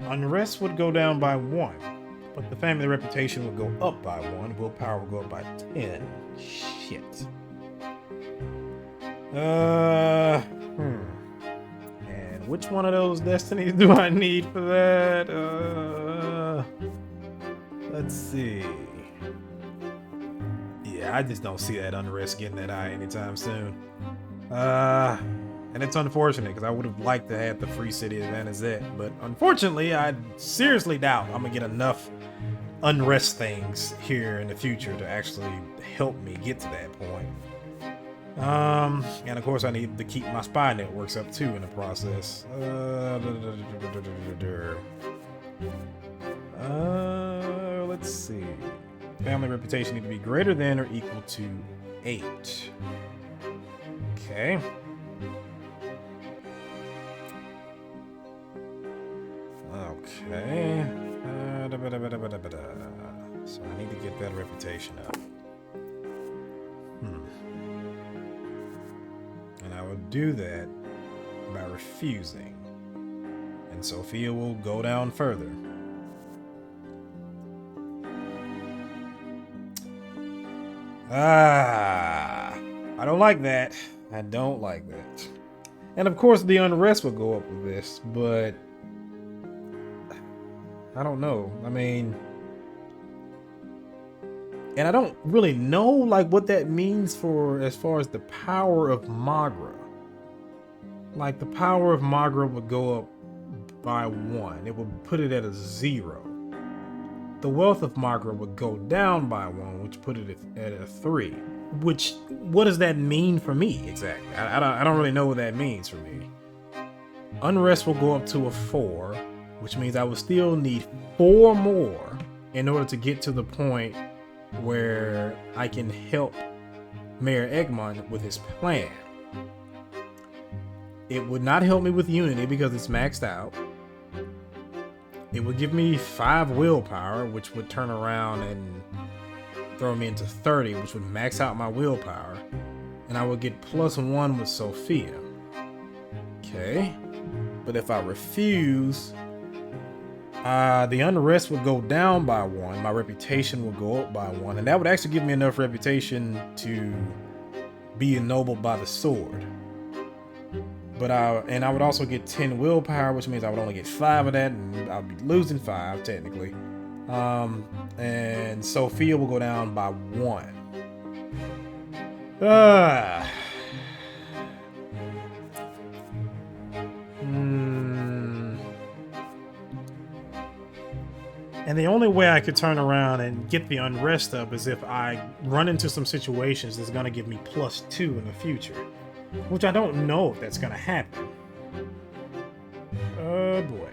Unrest would go down by 1. But the family reputation would go up by 1. Willpower would go up by 10. Shit. And which one of those destinies do I need for that? Let's see. Yeah, I just don't see that unrest getting that high anytime soon. And it's unfortunate because I would have liked to have the free city of Vanizette, but unfortunately, I seriously doubt I'm gonna get enough unrest things here in the future to actually help me get to that point. And of course I need to keep my spy networks up too in the process. Let's see. Family reputation need to be greater than or equal to 8. Okay. Okay. So I need to get that reputation up. And I will do that by refusing. And Sophia will go down further. I don't like that. I don't like that. And of course the unrest will go up with this, but I don't know. I mean, and I don't really know like what that means for as far as the power of Magra. Like the power of Magra would go up by 1. It would put it at a 0. The wealth of Magra would go down by 1, which put it at a 3. Which, what does that mean for me exactly? I don't really know what that means for me. Unrest will go up to a 4, which means I will still need 4 more in order to get to the point where I can help Mayor Egmont with his plan. It would not help me with Unity because it's maxed out. It would give me 5 willpower, which would turn around and throw me into 30, which would max out my willpower. And I would get +1 with Sophia. Okay. But if I refuse, the unrest would go down by 1. My reputation would go up by 1. And that would actually give me enough reputation to be ennobled by the sword. But I would also get 10 willpower, which means I would only get 5 of that, and I'll be losing 5 technically. And Sophia will go down by 1. And the only way I could turn around and get the unrest up is if I run into some situations that's going to give me +2 in the future. Which I don't know if that's going to happen. Oh boy.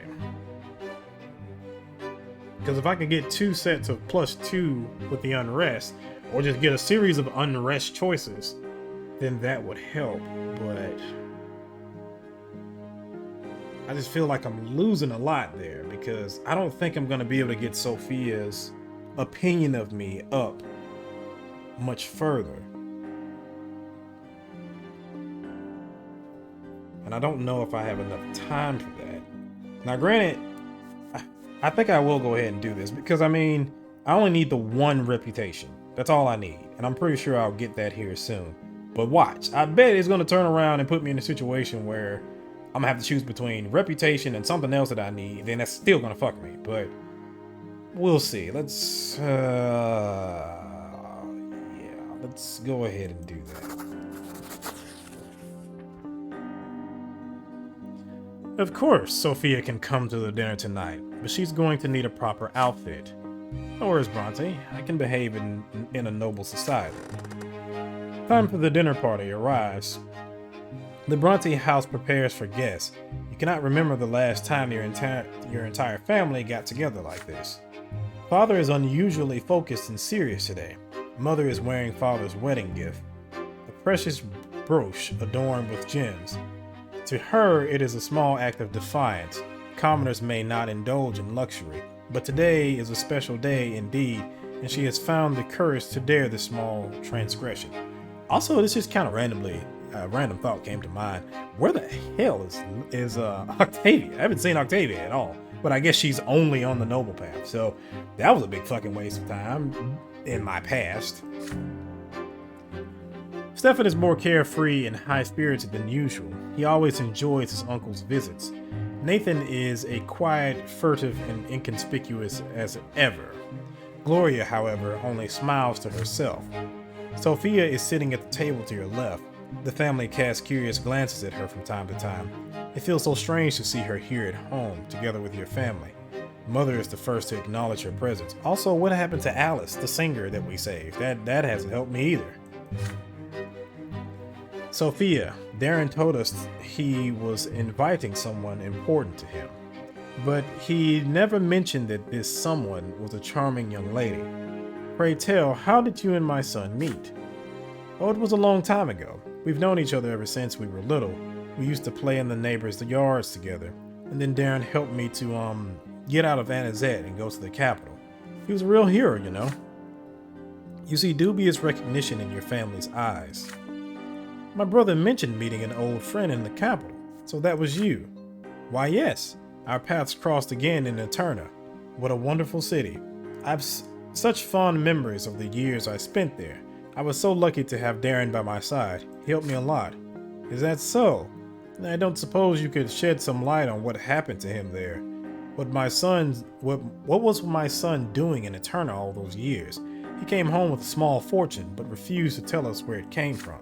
Because if I could get 2 sets of +2 with the unrest, or just get a series of unrest choices, then that would help. But I just feel like I'm losing a lot there because I don't think I'm going to be able to get Sophia's opinion of me up much further. and I don't know if I have enough time for that. Now, granted, I think I will go ahead and do this because, I mean, I only need the one reputation. That's all I need, and I'm pretty sure I'll get that here soon. But watch, I bet it's going to turn around and put me in a situation where I'm going to have to choose between reputation and something else that I need, then that's still going to fuck me, but we'll see. Let's go ahead and do that. Of course, Sophia can come to the dinner tonight, but she's going to need a proper outfit. No worries, Brante. I can behave in a noble society. Time for the dinner party arrives. The Brante house prepares for guests. You cannot remember the last time your entire family got together like this. Father is unusually focused and serious today. Mother is wearing father's wedding gift, a precious brooch adorned with gems. To her, it is a small act of defiance. Commoners may not indulge in luxury, but today is a special day indeed, and she has found the courage to dare this small transgression. Also, this just kind of random thought came to mind. Where the hell is Octavia? I haven't seen Octavia at all, but I guess she's only on the noble path, so that was a big fucking waste of time in my past. Stefan is more carefree and high-spirited than usual. He always enjoys his uncle's visits. Nathan is a quiet, furtive, and inconspicuous as ever. Gloria, however, only smiles to herself. Sophia is sitting at the table to your left. The family casts curious glances at her from time to time. It feels so strange to see her here at home, together with your family. Mother is the first to acknowledge her presence. Also, what happened to Alice, the singer that we saved? That hasn't helped me either. Sophia, Darren told us he was inviting someone important to him, but he never mentioned that this someone was a charming young lady. Pray tell, how did you and my son meet? Oh, it was a long time ago. We've known each other ever since we were little. We used to play in the neighbors' yards together, and then Darren helped me to get out of Anazet and go to the capital. He was a real hero, you know. You see dubious recognition in your family's eyes. My brother mentioned meeting an old friend in the capital, so that was you. Why, yes, our paths crossed again in Eterna. What a wonderful city. I've such fond memories of the years I spent there. I was so lucky to have Darren by my side. He helped me a lot. Is that so? I don't suppose you could shed some light on what happened to him there. What was my son doing in Eterna all those years? He came home with a small fortune, but refused to tell us where it came from.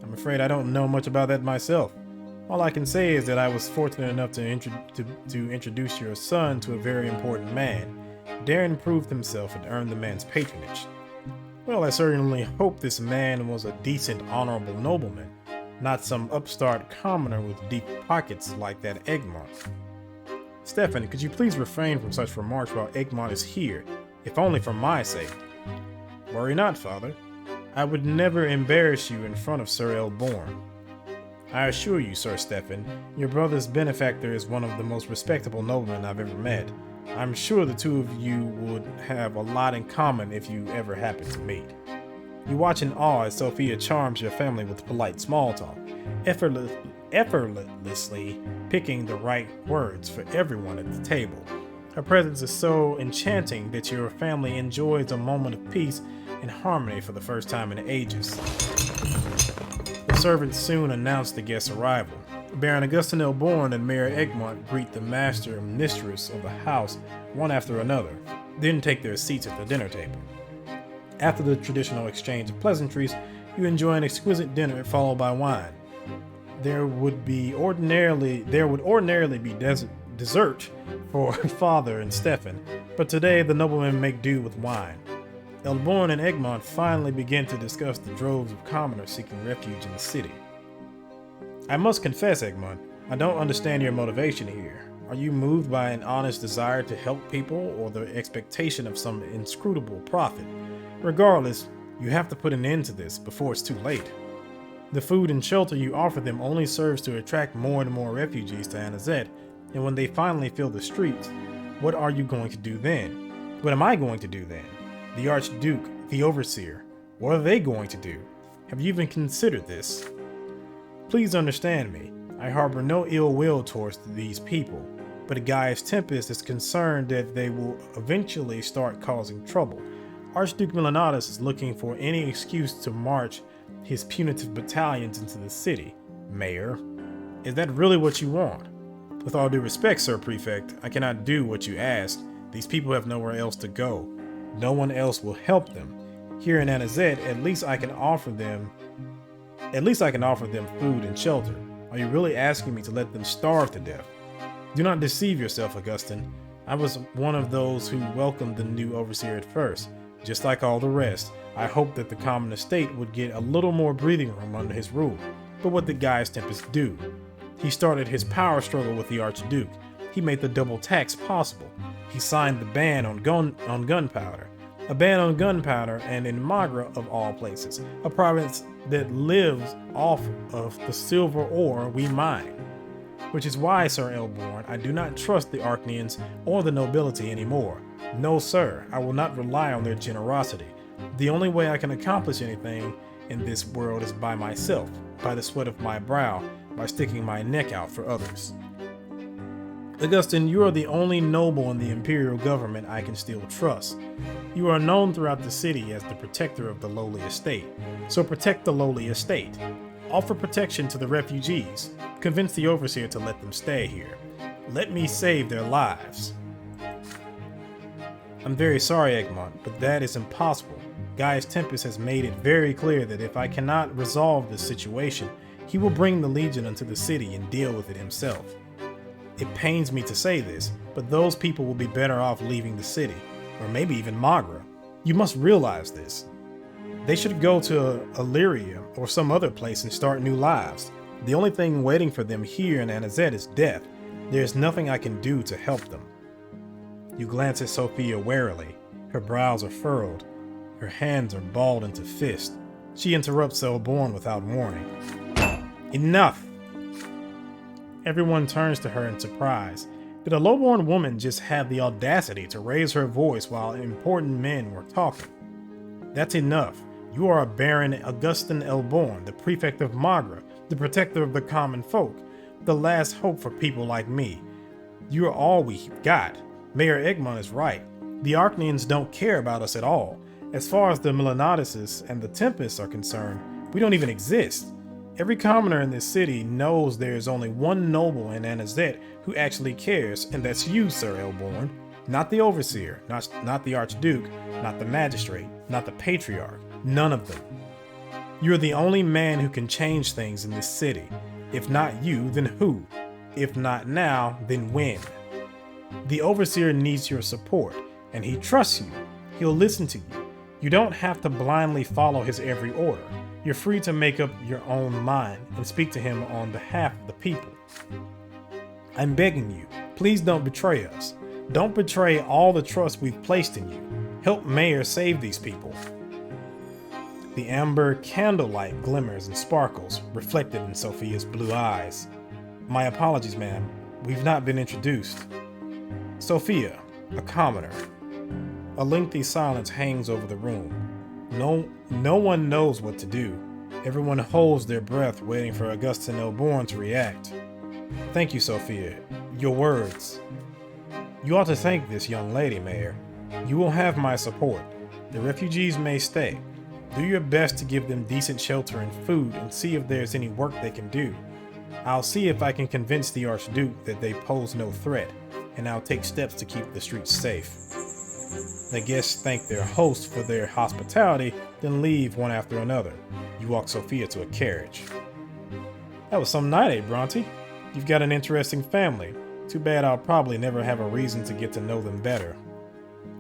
I'm afraid I don't know much about that myself. All I can say is that I was fortunate enough to introduce your son to a very important man. Darren proved himself and earned the man's patronage. Well, I certainly hope this man was a decent, honorable nobleman, not some upstart commoner with deep pockets like that Egmont. Stefan, could you please refrain from such remarks while Egmont is here, if only for my sake? Worry not, father. I would never embarrass you in front of Sir Elborn. I assure you, Sir Stefan, your brother's benefactor is one of the most respectable noblemen I've ever met. I'm sure the two of you would have a lot in common if you ever happen to meet. You watch in awe as Sophia charms your family with polite small talk, effortlessly picking the right words for everyone at the table. Her presence is so enchanting that your family enjoys a moment of peace and harmony for the first time in ages. The servants soon announced the guest's arrival. Baron Augustin Elborn and Mayor Egmont greet the master and mistress of the house one after another, then take their seats at the dinner table. After the traditional exchange of pleasantries, you enjoy an exquisite dinner followed by wine. There would ordinarily be dessert for Father and Stefan, but today the noblemen make do with wine. Elborn and Egmont finally begin to discuss the droves of commoners seeking refuge in the city. I must confess, Egmont, I don't understand your motivation here. Are you moved by an honest desire to help people or the expectation of some inscrutable profit? Regardless, you have to put an end to this before it's too late. The food and shelter you offer them only serves to attract more and more refugees to Anazet, and when they finally fill the streets, what are you going to do then? What am I going to do then? The Archduke, the Overseer, what are they going to do? Have you even considered this? Please understand me. I harbor no ill will towards these people, but Gaius Tempest is concerned that they will eventually start causing trouble. Archduke Milanatus is looking for any excuse to march his punitive battalions into the city. Mayor, is that really what you want? With all due respect, Sir Prefect, I cannot do what you asked. These people have nowhere else to go. No one else will help them. Here in Anazet, at least I can offer them food and shelter. Are you really asking me to let them starve to death? Do not deceive yourself, Augustine. I was one of those who welcomed the new overseer at first. Just like all the rest, I hoped that the common estate would get a little more breathing room under his rule. But what did Gaius Tempest do? He started his power struggle with the Archduke. He made the double tax possible. He signed the ban on gunpowder. A ban on gunpowder, and in Magra of all places, a province that lives off of the silver ore we mine. Which is why, Sir Elborn, I do not trust the Archnians or the nobility anymore. No, sir, I will not rely on their generosity. The only way I can accomplish anything in this world is by myself, by the sweat of my brow, by sticking my neck out for others. Augustine, you are the only noble in the imperial government I can still trust. You are known throughout the city as the protector of the lowly estate, so protect the lowly estate. Offer protection to the refugees. Convince the overseer to let them stay here. Let me save their lives. I'm very sorry, Egmont, but that is impossible. Gaius Tempest has made it very clear that if I cannot resolve this situation, he will bring the Legion into the city and deal with it himself. It pains me to say this, but those people will be better off leaving the city, or maybe even Magra. You must realize this. They should go to Illyria or some other place and start new lives. The only thing waiting for them here in Anazet is death. There is nothing I can do to help them. You glance at Sophia warily. Her brows are furrowed. Her hands are balled into fists. She interrupts Elborn without warning. Enough! Everyone turns to her in surprise. Did a lowborn woman just have the audacity to raise her voice while important men were talking? That's enough. You are a Baron Augustin Elborn, the prefect of Magra, the protector of the common folk, the last hope for people like me. You are all we've got. Mayor Egmont is right. The Archnians don't care about us at all. As far as the Milanodices and the Tempests are concerned, we don't even exist. Every commoner in this city knows there is only one noble in Anazet who actually cares, and that's you, Sir Elborn. Not the Overseer, not the Archduke, not the Magistrate, not the Patriarch, none of them. You're the only man who can change things in this city. If not you, then who? If not now, then when? The Overseer needs your support, and he trusts you. He'll listen to you. You don't have to blindly follow his every order. You're free to make up your own mind and speak to him on behalf of the people. I'm begging you, please don't betray us. Don't betray all the trust we've placed in you. Help Mayor save these people. The amber candlelight glimmers and sparkles, reflected in Sophia's blue eyes. My apologies, ma'am. We've not been introduced. Sophia, a commoner. A lengthy silence hangs over the room. No one knows what to do. Everyone holds their breath, waiting for Augustin Elborn to react. Thank you, Sophia. Your words. You ought to thank this young lady, Mayor. You will have my support. The refugees may stay. Do your best to give them decent shelter and food and see if there's any work they can do. I'll see if I can convince the Archduke that they pose no threat, and I'll take steps to keep the streets safe. The guests thank their host for their hospitality, then leave one after another. You walk Sophia to a carriage. That was some night, Brante? You've got an interesting family. Too bad I'll probably never have a reason to get to know them better.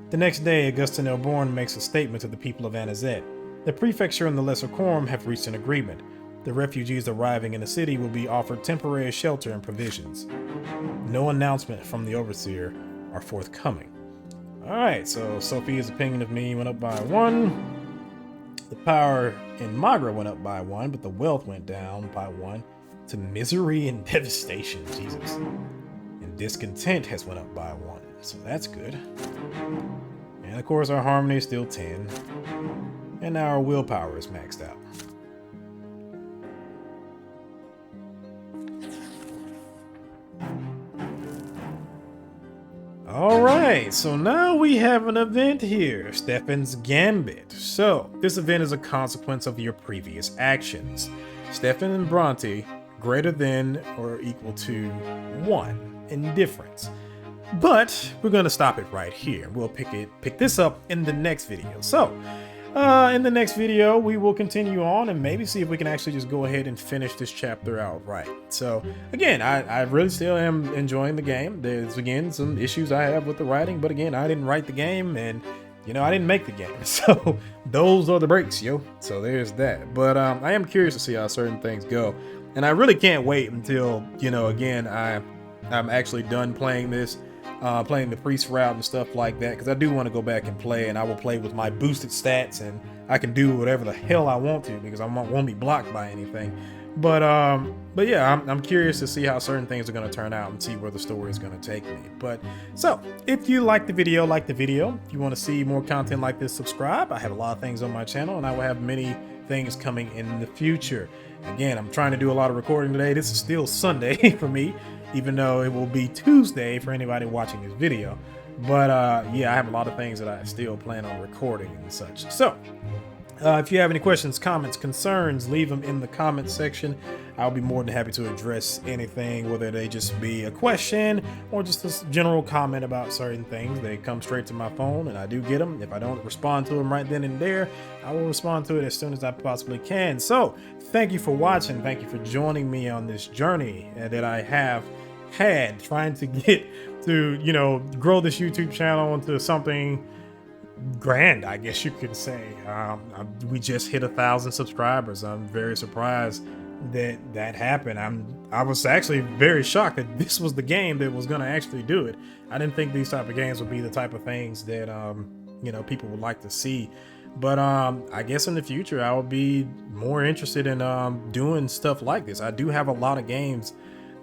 The next day, Augustin Elborn makes a statement to the people of Anazet. The prefecture and the Lesser Quorum have reached an agreement. The refugees arriving in the city will be offered temporary shelter and provisions. No announcement from the Overseer are forthcoming. Alright, so Sophia's opinion of me went up by 1. The power in Magra went up by 1, but the wealth went down by 1 to misery and devastation, Jesus. And discontent has went up by 1, so that's good. And of course our harmony is still 10. And now our willpower is maxed out. All right, so now we have an event here, Stefan's Gambit. So, this event is a consequence of your previous actions. Stefan and Brante greater than or equal to 1 in difference. But we're going to stop it right here. We'll pick this up in the next video. So, in the next video, we will continue on and maybe see if we can actually just go ahead and finish this chapter outright. So, again, I really still am enjoying the game. There's, again, some issues I have with the writing, but again, I didn't write the game and, you know, I didn't make the game. So, those are the breaks, yo. So, there's that. But I am curious to see how certain things go. And I really can't wait until, you know, again, I'm actually done playing this. Playing the priest route and stuff like that, because I do want to go back and play, and I will play with my boosted stats, and I can do whatever the hell I want to because I won't be blocked by anything. But yeah, I'm curious to see how certain things are going to turn out and see where the story is going to take me. But so if you like the video, if you want to see more content like this, subscribe. I have a lot of things on my channel, and I will have many things coming in the future. Again, I'm trying to do a lot of recording today. This is still Sunday for me, even though it will be Tuesday for anybody watching this video. But yeah, I have a lot of things that I still plan on recording and such. So if you have any questions, comments, concerns, leave them in the comment section. I'll be more than happy to address anything, whether they just be a question or just a general comment about certain things. They come straight to my phone and I do get them. If I don't respond to them right then and there, I will respond to it as soon as I possibly can. So thank you for watching. Thank you for joining me on this journey that I have had trying to get to, you know, grow this YouTube channel into something grand, I guess you could say. We just hit 1,000 subscribers. I'm very surprised that happened. I was actually very shocked that this was the game that was going to actually do it. I didn't think these type of games would be the type of things that you know, people would like to see. But I guess in the future I will be more interested in doing stuff like this. I do have a lot of games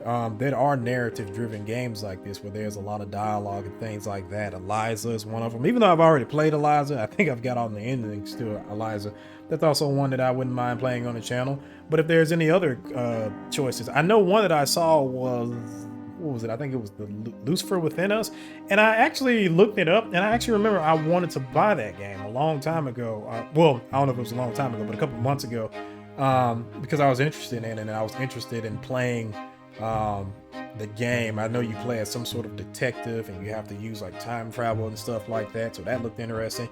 that are narrative-driven games like this, where there's a lot of dialogue and things like that. Eliza is one of them. Even though I've already played Eliza, I think I've got all the endings to Eliza. That's also one that I wouldn't mind playing on the channel. But if there's any other choices, I know one that I saw was, what was it? I think it was the Lucifer Within Us. And I actually looked it up, and I actually remember I wanted to buy that game a long time ago. Well, I don't know if it was a long time ago, but a couple months ago, because I was interested in it, and I was interested in playing the game. I know you play as some sort of detective and you have to use like time travel and stuff like that, so that looked interesting.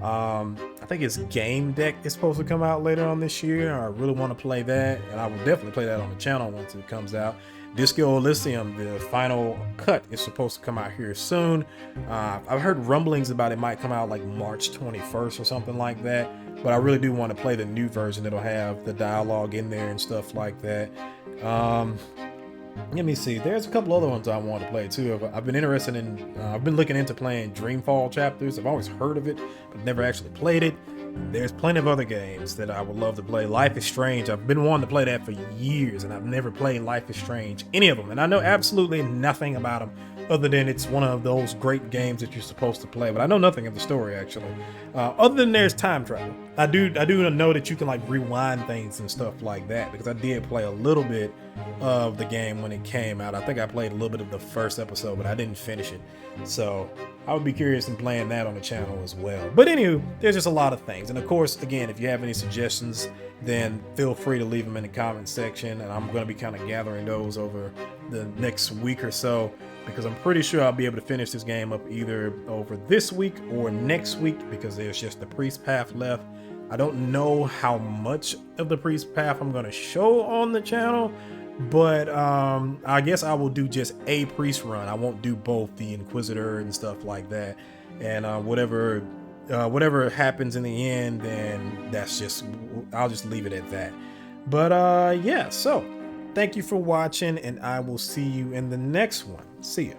I think it's Game Deck is supposed to come out later on this year. I really want to play that, and I will definitely play that on the channel once it comes out. Disco Elysium, the final cut, is supposed to come out here soon. I've heard rumblings about it might come out like March 21st or something like that, but I really do want to play the new version that'll have the dialogue in there and stuff like that. Let me see. There's a couple other ones I want to play too. I've been interested in. I've been looking into playing Dreamfall chapters. I've always heard of it, but never actually played it. There's plenty of other games that I would love to play. Life is Strange. I've been wanting to play that for years, and I've never played Life is Strange, any of them. And I know absolutely nothing about them, other than it's one of those great games that you're supposed to play. But I know nothing of the story actually. Other than there's time travel. I do know that you can like rewind things and stuff like that, because I did play a little bit of the game when it came out. I think I played a little bit of the first episode, but I didn't finish it. So I would be curious in playing that on the channel as well. But anywho, there's just a lot of things. And of course, again, if you have any suggestions, then feel free to leave them in the comment section. And I'm going to be kind of gathering those over the next week or so, because I'm pretty sure I'll be able to finish this game up either over this week or next week, because there's just the priest path left. I don't know how much of the priest path I'm going to show on the channel, but I guess I will do just a priest run. I won't do both the Inquisitor and stuff like that. And whatever happens in the end, then that's just, I'll just leave it at that. But yeah, so thank you for watching, and I will see you in the next one. See ya.